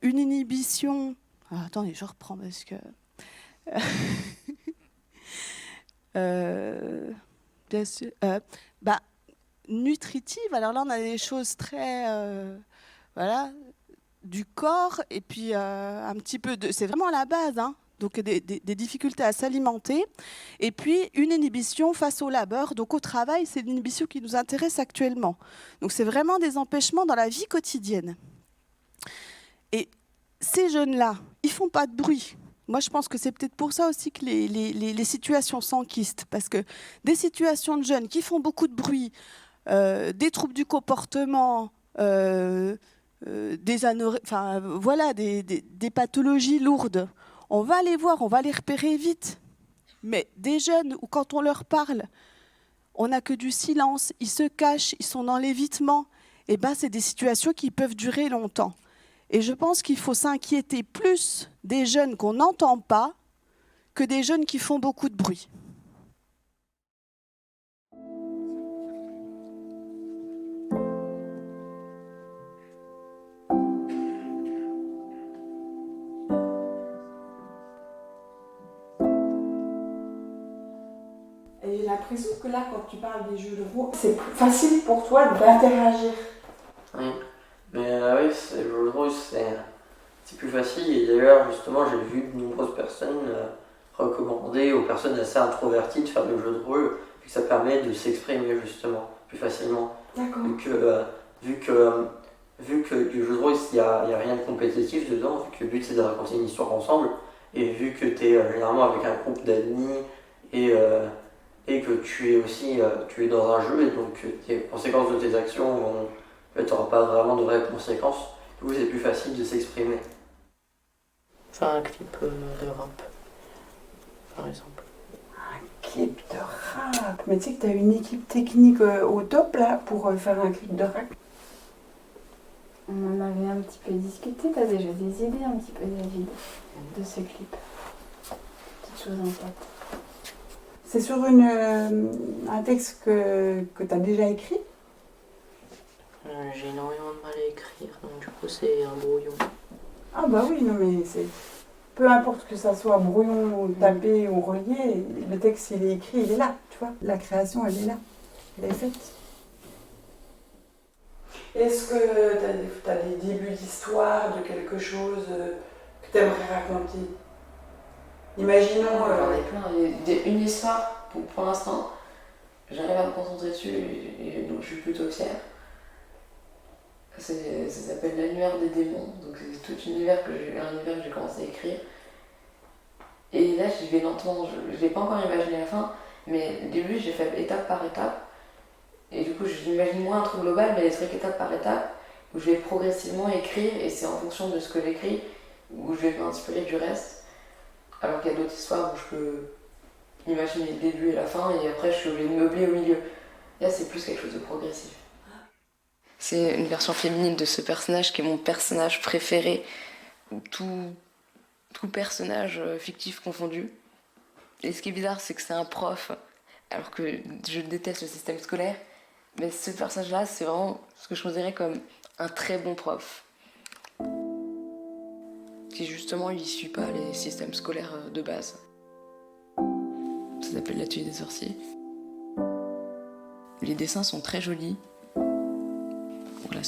Une inhibition... Ah, attendez, je reprends parce que... bien sûr. Nutritive, alors là on a des choses très... voilà, du corps et puis un petit peu de... C'est vraiment la base, hein. Donc des difficultés à s'alimenter. Et puis une inhibition face au labeur, donc au travail, c'est l'inhibition qui nous intéresse actuellement. Donc c'est vraiment des empêchements dans la vie quotidienne. Et ces jeunes-là, ils font pas de bruit. Moi, je pense que c'est peut-être pour ça aussi que les situations s'enquistent. Parce que des situations de jeunes qui font beaucoup de bruit, des troubles du comportement, des pathologies lourdes, on va les voir, on va les repérer vite. Mais des jeunes où quand on leur parle, on n'a que du silence, ils se cachent, ils sont dans l'évitement, et ben, c'est des situations qui peuvent durer longtemps. Et je pense qu'il faut s'inquiéter plus des jeunes qu'on n'entend pas que des jeunes qui font beaucoup de bruit. Et j'ai l'impression que là, quand tu parles des jeux de rôle, c'est plus facile pour toi d'interagir. Oui, mais oui, les jeux de rôle, c'est plus facile. Et d'ailleurs, justement, j'ai vu de nombreuses personnes recommander aux personnes assez introverties de faire des jeux de rôle, puis ça permet de s'exprimer justement plus facilement. D'accord. Vu que du jeu de rôle, il n'y a rien de compétitif dedans, vu que le but c'est de raconter une histoire ensemble, et vu que tu es généralement avec un groupe d'amis et que tu es aussi tu es dans un jeu, et donc les conséquences de tes actions, tu n'auras pas vraiment de vraies conséquences, du coup c'est plus facile de s'exprimer. Faire un clip de rap, par exemple. Un clip de rap. Mais tu sais que tu as une équipe technique au top là pour faire un clip de rap. On en avait un petit peu discuté, t'as déjà des idées un petit peu, David, de ce clip. Petites choses en tête. C'est sur un texte que tu as déjà écrit? J'ai énormément de mal à écrire, donc du coup c'est un brouillon. Ah bah oui, non mais c'est... Peu importe que ça soit brouillon, ou tapé ou relié, le texte il est écrit, il est là, tu vois. La création elle est là, elle est faite. Est-ce que tu as des débuts d'histoire, de quelque chose que tu aimerais raconter? Imaginons... J'en ai plein. Une histoire, pour l'instant, j'arrive à me concentrer dessus et donc je suis plutôt fière. Ça s'appelle L'annuaire des démons, donc c'est tout un univers que j'ai commencé à écrire. Et là, j'y vais lentement, je n'ai pas encore imaginé la fin, mais au début, j'ai fait étape par étape. Et du coup, j'imagine moins un truc global, mais des trucs étape par étape, où je vais progressivement écrire, et c'est en fonction de ce que j'écris, où je vais m'inspirer du reste. Alors qu'il y a d'autres histoires où je peux imaginer le début et la fin, et après, je suis obligée de meubler au milieu. Là, c'est plus quelque chose de progressif. C'est une version féminine de ce personnage qui est mon personnage préféré, tout personnage fictif confondu. Et ce qui est bizarre, c'est que c'est un prof, alors que je déteste le système scolaire. Mais ce personnage-là, c'est vraiment ce que je considérais comme un très bon prof. Qui justement, il ne suit pas les systèmes scolaires de base. Ça s'appelle l'atelier des sorciers. Les dessins sont très jolis. Voilà,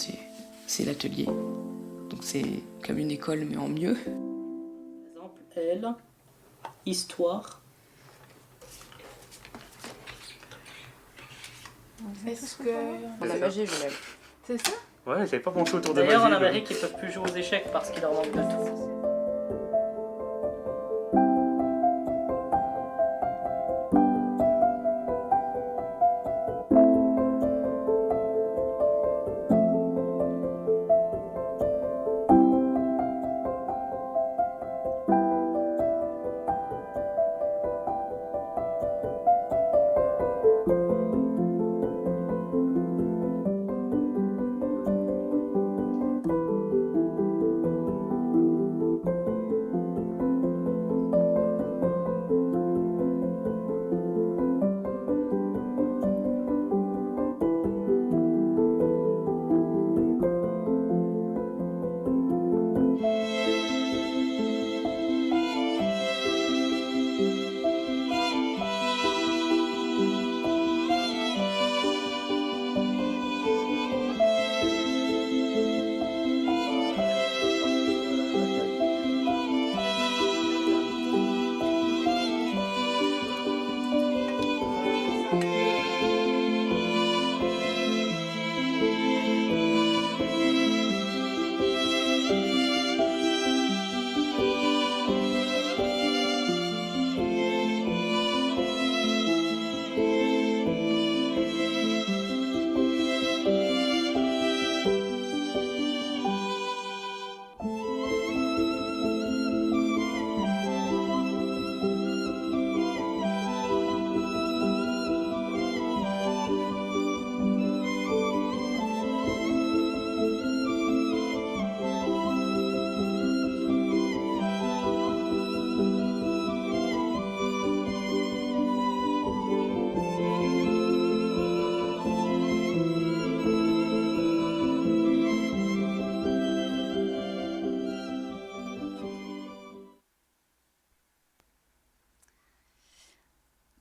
c'est l'atelier. Donc c'est comme une école, mais en mieux. Par exemple, elle, histoire. Est-ce que... En Amérique, je l'aime. C'est ça? Ouais, j'avais pas pensé autour de D'ailleurs, en magie, Amérique, ils peuvent plus jouer aux échecs parce qu'il leur manque de tout.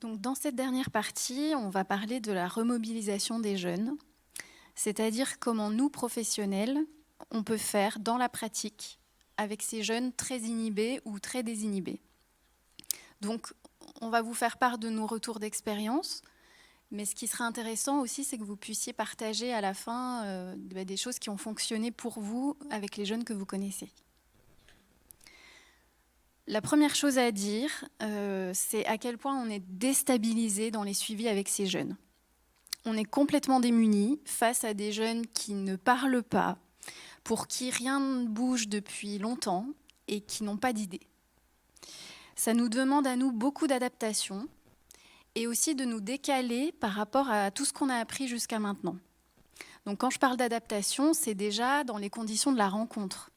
Donc, dans cette dernière partie, on va parler de la remobilisation des jeunes, c'est-à-dire comment nous, professionnels, on peut faire dans la pratique avec ces jeunes très inhibés ou très désinhibés. Donc, on va vous faire part de nos retours d'expérience, mais ce qui sera intéressant aussi, c'est que vous puissiez partager à la fin des choses qui ont fonctionné pour vous avec les jeunes que vous connaissez. La première chose à dire, c'est à quel point on est déstabilisé dans les suivis avec ces jeunes. On est complètement démunis face à des jeunes qui ne parlent pas, pour qui rien ne bouge depuis longtemps et qui n'ont pas d'idée. Ça nous demande à nous beaucoup d'adaptation et aussi de nous décaler par rapport à tout ce qu'on a appris jusqu'à maintenant. Donc quand je parle d'adaptation, c'est déjà dans les conditions de la rencontre.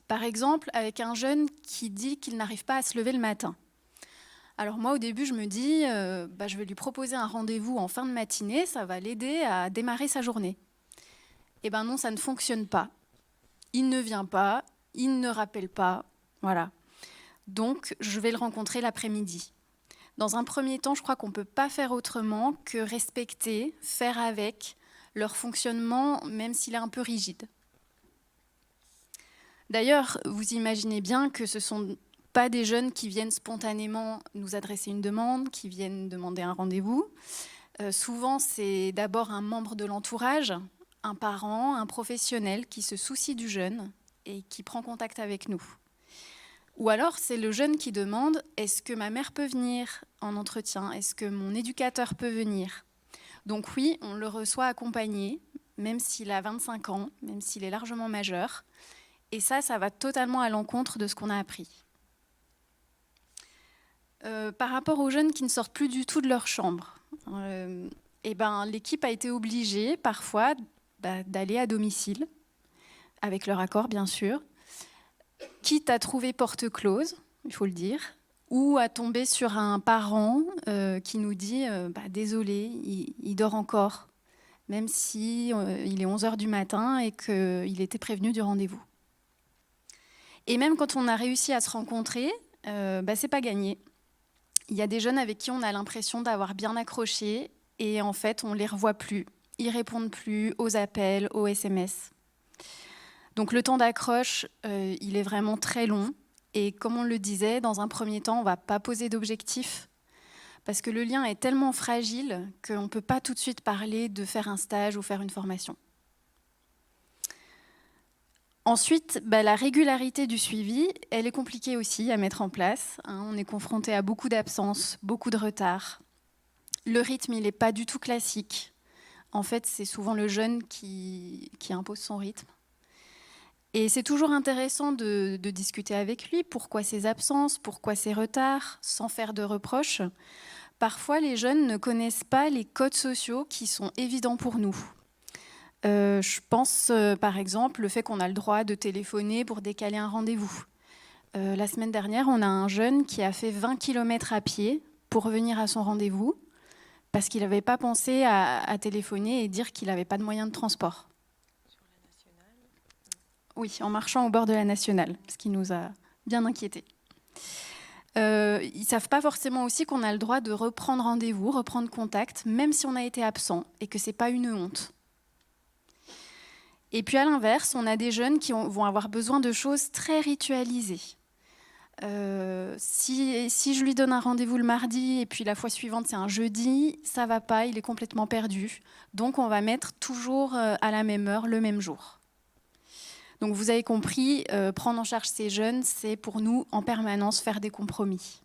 Par exemple, avec un jeune qui dit qu'il n'arrive pas à se lever le matin. Alors moi, au début, je me dis, je vais lui proposer un rendez-vous en fin de matinée, ça va l'aider à démarrer sa journée. Eh bien non, ça ne fonctionne pas. Il ne vient pas, il ne rappelle pas, voilà. Donc, je vais le rencontrer l'après-midi. Dans un premier temps, je crois qu'on ne peut pas faire autrement que respecter, faire avec leur fonctionnement, même s'il est un peu rigide. D'ailleurs, vous imaginez bien que ce ne sont pas des jeunes qui viennent spontanément nous adresser une demande, qui viennent demander un rendez-vous. Souvent, c'est d'abord un membre de l'entourage, un parent, un professionnel qui se soucie du jeune et qui prend contact avec nous. Ou alors, c'est le jeune qui demande « Est-ce que ma mère peut venir en entretien? Est-ce que mon éducateur peut venir ?» Donc oui, on le reçoit accompagné, même s'il a 25 ans, même s'il est largement majeur. Et ça va totalement à l'encontre de ce qu'on a appris. Par rapport aux jeunes qui ne sortent plus du tout de leur chambre, l'équipe a été obligée parfois d'aller à domicile, avec leur accord bien sûr, quitte à trouver porte close, il faut le dire, ou à tomber sur un parent qui nous dit « Désolé, il dort encore », même si il est 11h du matin et qu'il était prévenu du rendez-vous. Et même quand on a réussi à se rencontrer, c'est pas gagné. Il y a des jeunes avec qui on a l'impression d'avoir bien accroché et en fait, on les revoit plus. Ils répondent plus aux appels, aux SMS. Donc le temps d'accroche, il est vraiment très long. Et comme on le disait, dans un premier temps, on ne va pas poser d'objectif parce que le lien est tellement fragile qu'on ne peut pas tout de suite parler de faire un stage ou faire une formation. Ensuite, la régularité du suivi, elle est compliquée aussi à mettre en place. On est confronté à beaucoup d'absences, beaucoup de retard. Le rythme, il n'est pas du tout classique. En fait, c'est souvent le jeune qui impose son rythme. Et c'est toujours intéressant de discuter avec lui. Pourquoi ces absences, pourquoi ces retards, sans faire de reproches. Parfois, les jeunes ne connaissent pas les codes sociaux qui sont évidents pour nous. Je pense par exemple le fait qu'on a le droit de téléphoner pour décaler un rendez-vous. La semaine dernière, on a un jeune qui a fait 20 km à pied pour venir à son rendez-vous parce qu'il n'avait pas pensé à téléphoner et dire qu'il n'avait pas de moyen de transport. Oui, en marchant au bord de la nationale, ce qui nous a bien inquiétés. Ils ne savent pas forcément aussi qu'on a le droit de reprendre rendez-vous, reprendre contact, même si on a été absent et que ce n'est pas une honte. Et puis à l'inverse, on a des jeunes qui vont avoir besoin de choses très ritualisées. Si je lui donne un rendez-vous le mardi et puis la fois suivante c'est un jeudi, ça ne va pas, il est complètement perdu. Donc on va mettre toujours à la même heure, le même jour. Donc vous avez compris, prendre en charge ces jeunes, c'est pour nous en permanence faire des compromis.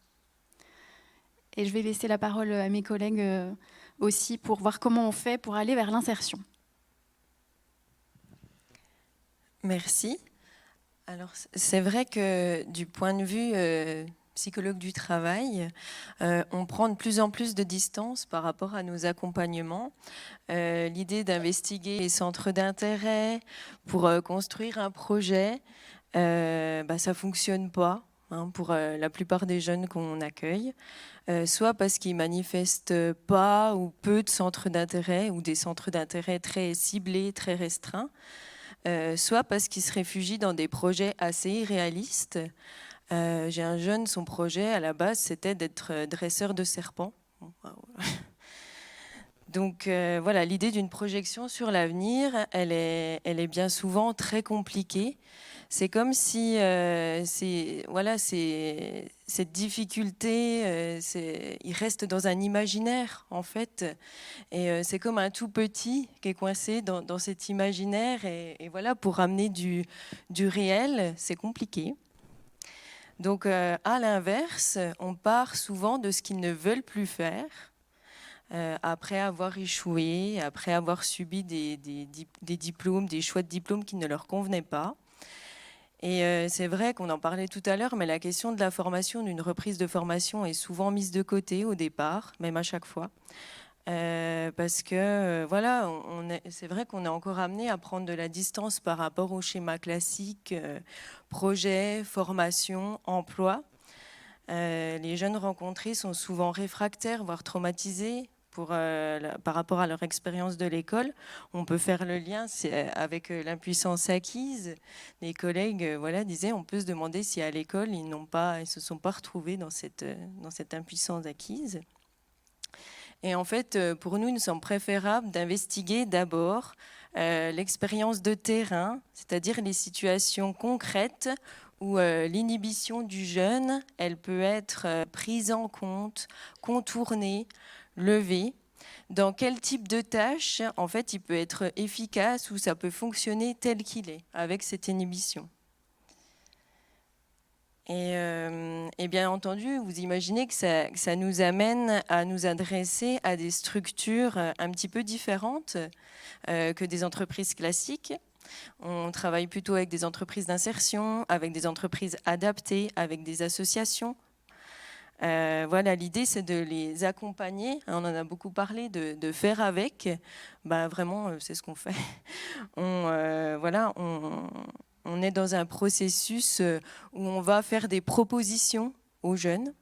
Et je vais laisser la parole à mes collègues aussi pour voir comment on fait pour aller vers l'insertion. Merci. Alors, c'est vrai que du point de vue psychologue du travail, on prend de plus en plus de distance par rapport à nos accompagnements. L'idée d'investiguer les centres d'intérêt pour construire un projet, ça ne fonctionne pas pour la plupart des jeunes qu'on accueille, soit parce qu'ils manifestent pas ou peu de centres d'intérêt ou des centres d'intérêt très ciblés, très restreints, soit parce qu'ils se réfugient dans des projets assez irréalistes. J'ai un jeune, son projet à la base c'était d'être dresseur de serpents. Donc voilà, l'idée d'une projection sur l'avenir, elle est bien souvent très compliquée. C'est comme si cette difficulté, il reste dans un imaginaire en fait, et c'est comme un tout petit qui est coincé dans cet imaginaire, et voilà, pour ramener du réel, c'est compliqué. Donc à l'inverse, on part souvent de ce qu'ils ne veulent plus faire. Après avoir échoué, après avoir subi des diplômes, des choix de diplômes qui ne leur convenaient pas. Et c'est vrai qu'on en parlait tout à l'heure, mais la question de la formation, d'une reprise de formation est souvent mise de côté au départ, même à chaque fois. Parce que voilà, c'est vrai qu'on est encore amené à prendre de la distance par rapport au schéma classique, projet, formation, emploi. Les jeunes rencontrés sont souvent réfractaires, voire traumatisés par rapport à leur expérience de l'école. On peut faire le lien avec l'impuissance acquise. Les collègues disaient, on peut se demander si à l'école, ils ne se sont pas retrouvés dans cette impuissance acquise. Et en fait, pour nous, il nous semble préférable d'investiguer d'abord l'expérience de terrain, c'est-à-dire les situations concrètes où l'inhibition du jeune, elle peut être prise en compte, contournée, levée. Dans quel type de tâche, en fait, il peut être efficace ou ça peut fonctionner tel qu'il est, avec cette inhibition. Et bien entendu, vous imaginez que ça nous amène à nous adresser à des structures un petit peu différentes que des entreprises classiques. On travaille plutôt avec des entreprises d'insertion, avec des entreprises adaptées, avec des associations. Voilà, l'idée c'est de les accompagner. On en a beaucoup parlé, de faire avec. Vraiment, c'est ce qu'on fait. On est dans un processus où on va faire des propositions aux jeunes.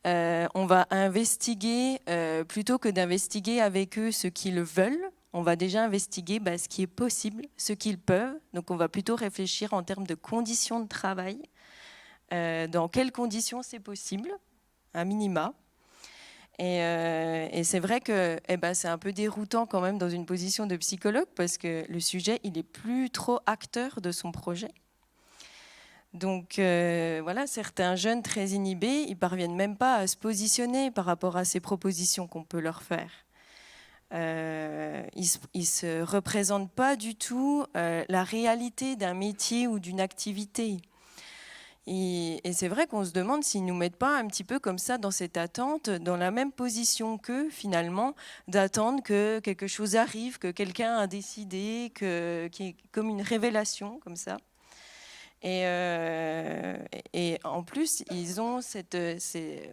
On va investiguer, plutôt que d'investiguer avec eux ce qu'ils veulent, on va déjà investiguer ce qui est possible, ce qu'ils peuvent. Donc on va plutôt réfléchir en termes de conditions de travail. Dans quelles conditions c'est possible, à minima. Et c'est vrai que c'est un peu déroutant quand même dans une position de psychologue, parce que le sujet, il n'est plus trop acteur de son projet. Donc voilà, certains jeunes très inhibés, ils parviennent même pas à se positionner par rapport à ces propositions qu'on peut leur faire. Ils se représentent pas du tout la réalité d'un métier ou d'une activité. Et c'est vrai qu'on se demande s'ils nous mettent pas un petit peu comme ça dans cette attente, dans la même position qu'eux finalement, d'attendre que quelque chose arrive, que quelqu'un a décidé, qu'il y ait comme une révélation comme ça. Et en plus, ils ont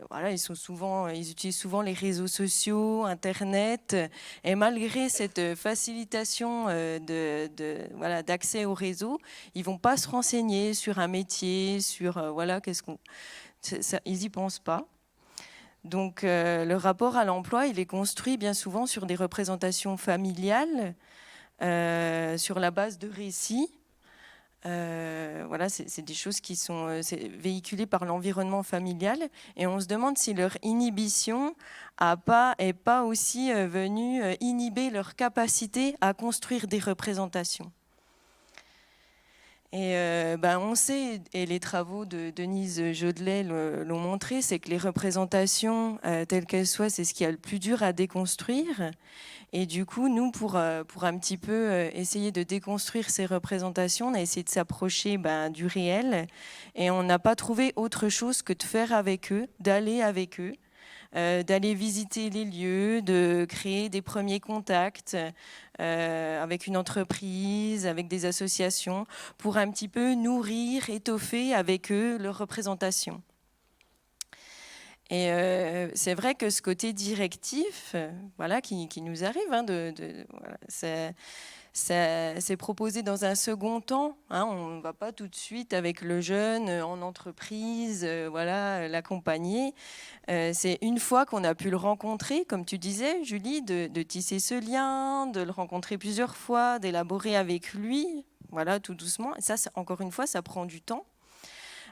voilà, ils utilisent souvent les réseaux sociaux, Internet, et malgré cette facilitation voilà, d'accès au réseau, ils vont pas se renseigner sur un métier, sur voilà, ils y pensent pas. Donc, le rapport à l'emploi, il est construit bien souvent sur des représentations familiales, sur la base de récits. Voilà, c'est des choses qui sont véhiculées par l'environnement familial, et on se demande si leur inhibition est pas aussi venue inhiber leur capacité à construire des représentations. Et on sait, et les travaux de Denise Jodelet l'ont montré, c'est que les représentations, telles qu'elles soient, c'est ce qui est le plus dur à déconstruire. Et du coup, nous, pour un petit peu essayer de déconstruire ces représentations, on a essayé de s'approcher du réel, et on n'a pas trouvé autre chose que de faire avec eux, d'aller avec eux, d'aller visiter les lieux, de créer des premiers contacts avec une entreprise, avec des associations, pour un petit peu nourrir, étoffer avec eux leurs représentations. Et c'est vrai que ce côté directif, voilà, qui nous arrive, hein, voilà, c'est proposé dans un second temps. Hein, on ne va pas tout de suite avec le jeune en entreprise, voilà, l'accompagner. C'est une fois qu'on a pu le rencontrer, comme tu disais, Julie, de tisser ce lien, de le rencontrer plusieurs fois, d'élaborer avec lui, voilà, tout doucement. Et ça, encore une fois, ça prend du temps.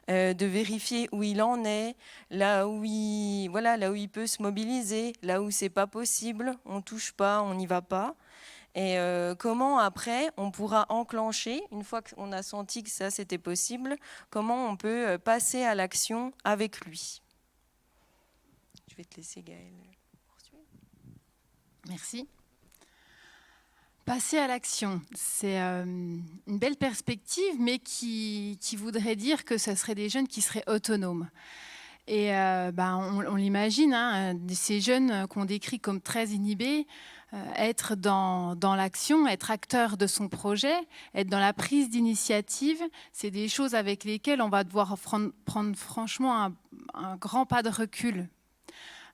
De vérifier où il en est, là où il peut se mobiliser, là où c'est pas possible, on touche pas, on n'y va pas. Et comment après on pourra enclencher, une fois qu'on a senti que ça c'était possible, comment on peut passer à l'action avec lui. Je vais te laisser Gaëlle poursuivre. Merci. Passer à l'action, c'est une belle perspective, mais qui voudrait dire que ce seraient des jeunes qui seraient autonomes. Et on l'imagine, hein, ces jeunes qu'on décrit comme très inhibés, être dans l'action, être acteur de son projet, être dans la prise d'initiative, c'est des choses avec lesquelles on va devoir prendre franchement un grand pas de recul.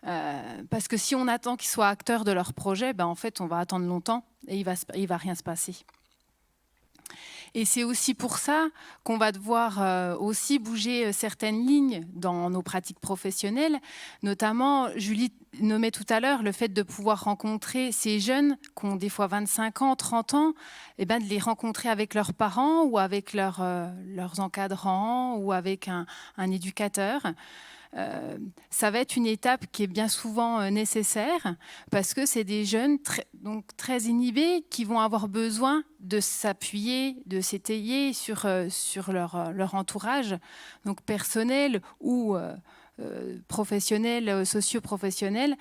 Parce que si on attend qu'ils soient acteurs de leur projet, en fait, on va attendre longtemps et il va rien se passer. Et c'est aussi pour ça qu'on va devoir aussi bouger certaines lignes dans nos pratiques professionnelles. Notamment, Julie nommait tout à l'heure le fait de pouvoir rencontrer ces jeunes qui ont des fois 25 ans, 30 ans, et de les rencontrer avec leurs parents ou avec leurs encadrants ou avec un éducateur. Ça va être une étape qui est bien souvent nécessaire parce que c'est des jeunes très inhibés qui vont avoir besoin de s'appuyer, de s'étayer sur leur entourage, donc personnel ou professionnel, socio-professionnel,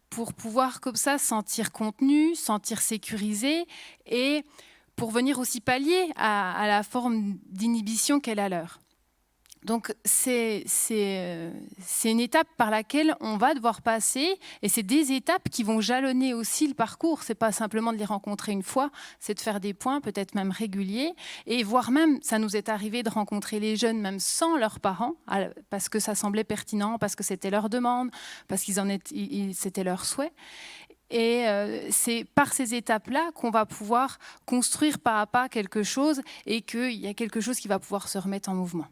pour pouvoir comme ça se sentir contenu, se sentir sécurisé et pour venir aussi pallier à la forme d'inhibition qu'elle a leur. Donc c'est une étape par laquelle on va devoir passer et c'est des étapes qui vont jalonner aussi le parcours. C'est pas simplement de les rencontrer une fois, c'est de faire des points, peut-être même réguliers, et voire même, ça nous est arrivé de rencontrer les jeunes même sans leurs parents, parce que ça semblait pertinent, parce que c'était leur demande, parce c'était leur souhait. Et c'est par ces étapes-là qu'on va pouvoir construire pas à pas quelque chose et qu'il y a quelque chose qui va pouvoir se remettre en mouvement.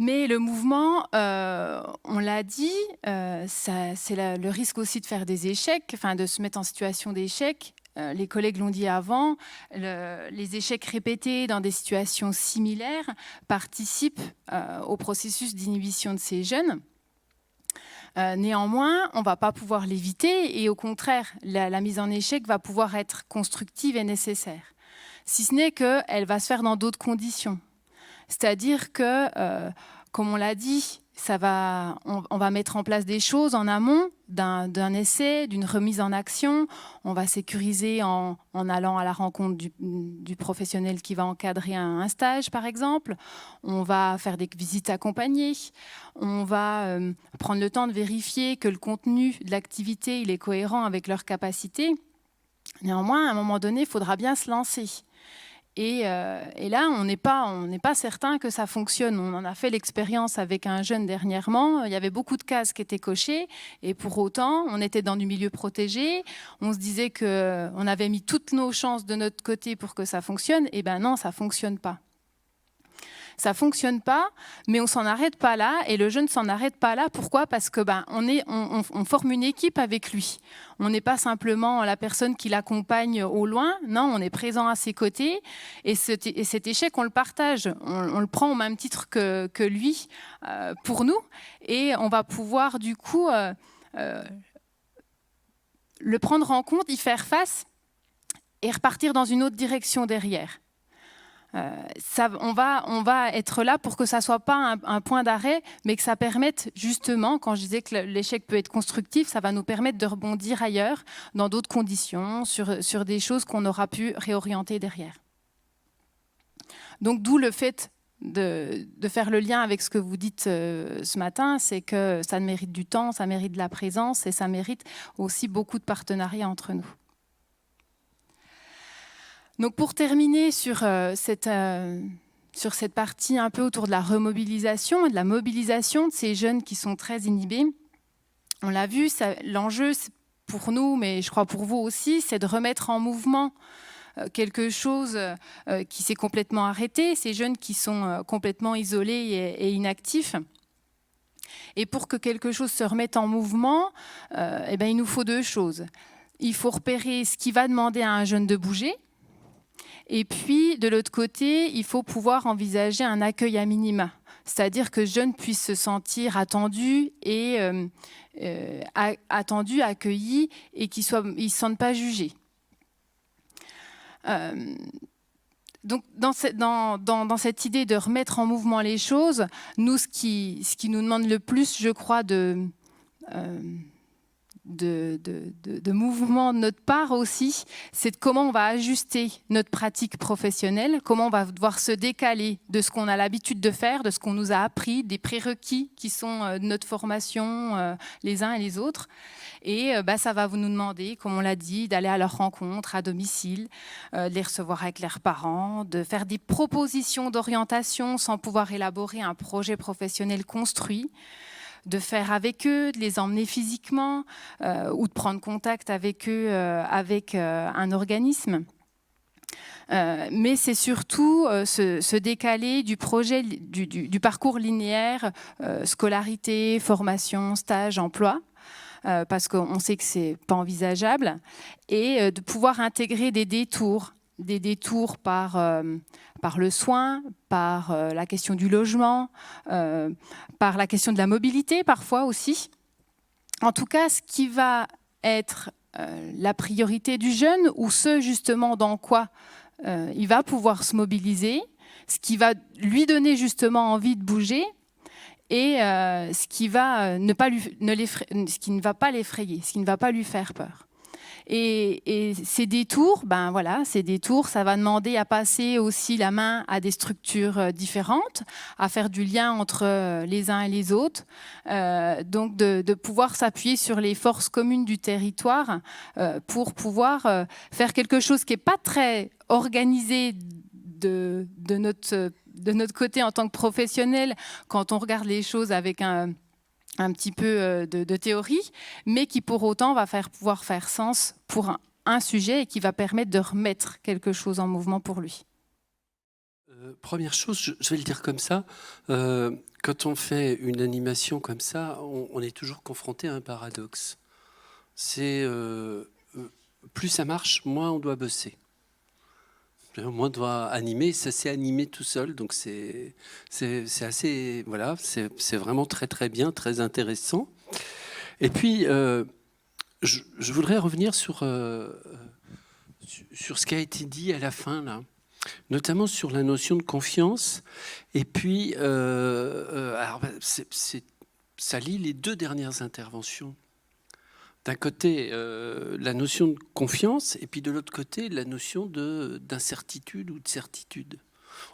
Mais le mouvement, on l'a dit, c'est le risque aussi de faire des échecs, enfin de se mettre en situation d'échec. Les collègues l'ont dit avant, les échecs répétés dans des situations similaires participent au processus d'inhibition de ces jeunes. Néanmoins, on ne va pas pouvoir l'éviter et au contraire, la mise en échec va pouvoir être constructive et nécessaire. si ce n'est qu'elle va se faire dans d'autres conditions. C'est-à-dire que, comme on l'a dit, on va mettre en place des choses en amont d'un essai, d'une remise en action. On va sécuriser en allant à la rencontre du professionnel qui va encadrer un stage, par exemple. On va faire des visites accompagnées. On va prendre le temps de vérifier que le contenu de l'activité il est cohérent avec leurs capacités. Néanmoins, à un moment donné, il faudra bien se lancer. Et là, on n'est pas certain que ça fonctionne. On en a fait l'expérience avec un jeune dernièrement. Il y avait beaucoup de cases qui étaient cochées. Et pour autant, on était dans du milieu protégé. On se disait qu'on avait mis toutes nos chances de notre côté pour que ça fonctionne. Et bien non, ça ne fonctionne pas. Ça ne fonctionne pas, mais on ne s'en arrête pas là. Et le jeune ne s'en arrête pas là. Pourquoi ? Parce que on forme une équipe avec lui. On n'est pas simplement la personne qui l'accompagne au loin. Non, on est présent à ses côtés. Et cet échec, on le partage. On le prend au même titre que lui pour nous. Et on va pouvoir du coup le prendre en compte, y faire face et repartir dans une autre direction derrière. On va être là pour que ça ne soit pas un point d'arrêt, mais que ça permette justement, quand je disais que l'échec peut être constructif, ça va nous permettre de rebondir ailleurs, dans d'autres conditions, sur des choses qu'on aura pu réorienter derrière. Donc d'où le fait de faire le lien avec ce que vous dites ce matin, c'est que ça mérite du temps, ça mérite de la présence et ça mérite aussi beaucoup de partenariats entre nous. Donc pour terminer sur cette partie un peu autour de la remobilisation et de la mobilisation de ces jeunes qui sont très inhibés, on l'a vu, l'enjeu pour nous, mais je crois pour vous aussi, c'est de remettre en mouvement quelque chose qui s'est complètement arrêté, ces jeunes qui sont complètement isolés et inactifs. Et pour que quelque chose se remette en mouvement, il nous faut deux choses. Il faut repérer ce qui va demander à un jeune de bouger. Et puis, de l'autre côté, il faut pouvoir envisager un accueil à minima. C'est-à-dire que le jeune puisse se sentir attendu, accueilli, et qu'il ne se sente pas jugé. Donc, dans cette idée de remettre en mouvement les choses, nous, ce qui nous demande le plus, je crois, de mouvement de notre part aussi, c'est de comment on va ajuster notre pratique professionnelle, comment on va devoir se décaler de ce qu'on a l'habitude de faire, de ce qu'on nous a appris, des prérequis qui sont de notre formation les uns et les autres. Et ça va nous demander, comme on l'a dit, d'aller à leur rencontre à domicile, de les recevoir avec leurs parents, de faire des propositions d'orientation sans pouvoir élaborer un projet professionnel construit, de faire avec eux, de les emmener physiquement ou de prendre contact avec eux, avec un organisme. Mais c'est surtout se décaler du projet, du parcours linéaire, scolarité, formation, stage, emploi, parce qu'on sait que ce n'est pas envisageable, et de pouvoir intégrer des détours par le soin, par la question du logement, par la question de la mobilité parfois aussi. En tout cas, ce qui va être la priorité du jeune, ou ce justement dans quoi il va pouvoir se mobiliser, ce qui va lui donner justement envie de bouger, et ce qui ne va pas l'effrayer, ce qui ne va pas lui faire peur. Et ces détours, ça va demander à passer aussi la main à des structures différentes, à faire du lien entre les uns et les autres, donc de pouvoir s'appuyer sur les forces communes du territoire pour pouvoir faire quelque chose qui n'est pas très organisé de notre côté en tant que professionnel quand on regarde les choses avec un petit peu de théorie, mais qui pour autant va pouvoir faire sens pour un sujet et qui va permettre de remettre quelque chose en mouvement pour lui. Première chose, je vais le dire comme ça, quand on fait une animation comme ça, on est toujours confronté à un paradoxe. C'est plus ça marche, moins on doit bosser. Moins on doit animer, ça s'est animé tout seul, donc c'est assez, voilà, c'est vraiment très très bien, très intéressant. Et puis je voudrais revenir sur sur ce qui a été dit à la fin, là, notamment sur la notion de confiance. Et puis, alors, ça lie les deux dernières interventions. D'un côté, la notion de confiance, et puis de l'autre côté, la notion d'incertitude ou de certitude.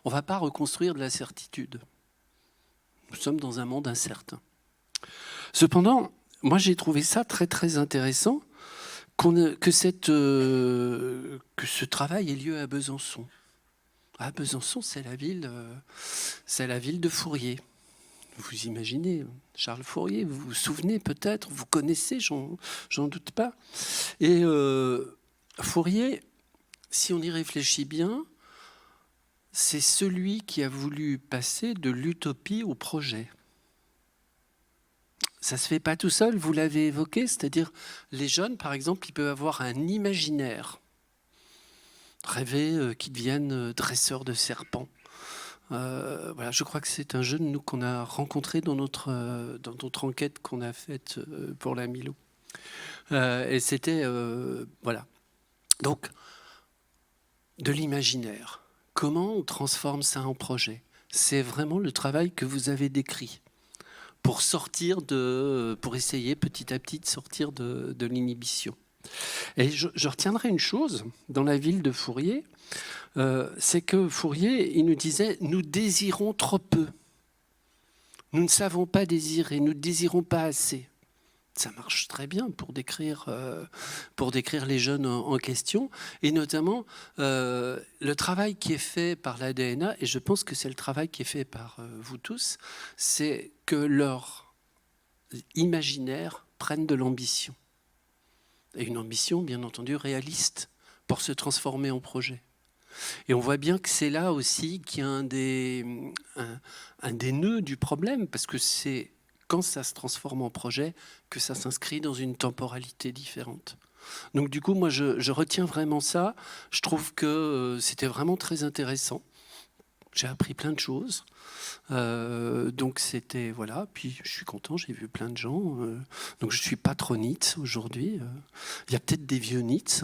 On ne va pas reconstruire de la certitude. Nous sommes dans un monde incertain. Cependant, moi j'ai trouvé ça très très intéressant que ce travail ait lieu à Besançon. À Besançon, c'est la ville de Fourier. Vous imaginez, Charles Fourier, vous vous souvenez peut-être, vous connaissez, j'en doute pas. Et Fourier, si on y réfléchit bien, c'est celui qui a voulu passer de l'utopie au projet. Ça ne se fait pas tout seul, vous l'avez évoqué, c'est-à-dire les jeunes, par exemple, ils peuvent avoir un imaginaire, rêver qu'ils deviennent dresseurs de serpents. Voilà, je crois que c'est un jeune, nous, qu'on a rencontré dans notre enquête qu'on a faite pour la Milo. Et c'était, voilà. Donc, de l'imaginaire. Comment on transforme ça en projet? C'est vraiment le travail que vous avez décrit pour essayer petit à petit de sortir de l'inhibition. Et je retiendrai une chose dans la ville de Fourier, c'est que Fourier, il nous disait « nous désirons trop peu, nous ne savons pas désirer, nous ne désirons pas assez ». Ça marche très bien pour décrire les jeunes en question, et notamment le travail qui est fait par la DNA, et je pense que c'est le travail qui est fait par vous tous, c'est que leur imaginaire prenne de l'ambition. Et une ambition, bien entendu, réaliste, pour se transformer en projet. Et on voit bien que c'est là aussi qu'il y a un des nœuds du problème, parce que c'est quand ça se transforme en projet que ça s'inscrit dans une temporalité différente. Donc du coup, moi, je retiens vraiment ça. Je trouve que c'était vraiment très intéressant. J'ai appris plein de choses. Donc c'était, voilà. Puis je suis content, j'ai vu plein de gens. Donc je suis pas trop Nitz aujourd'hui. Il y a peut-être des vieux Nitz.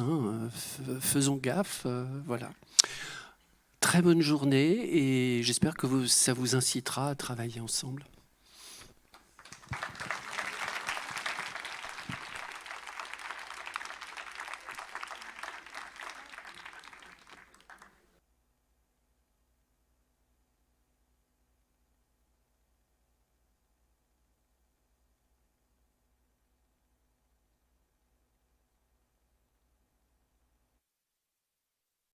Faisons gaffe. Voilà. Très bonne journée et j'espère que ça vous incitera à travailler ensemble.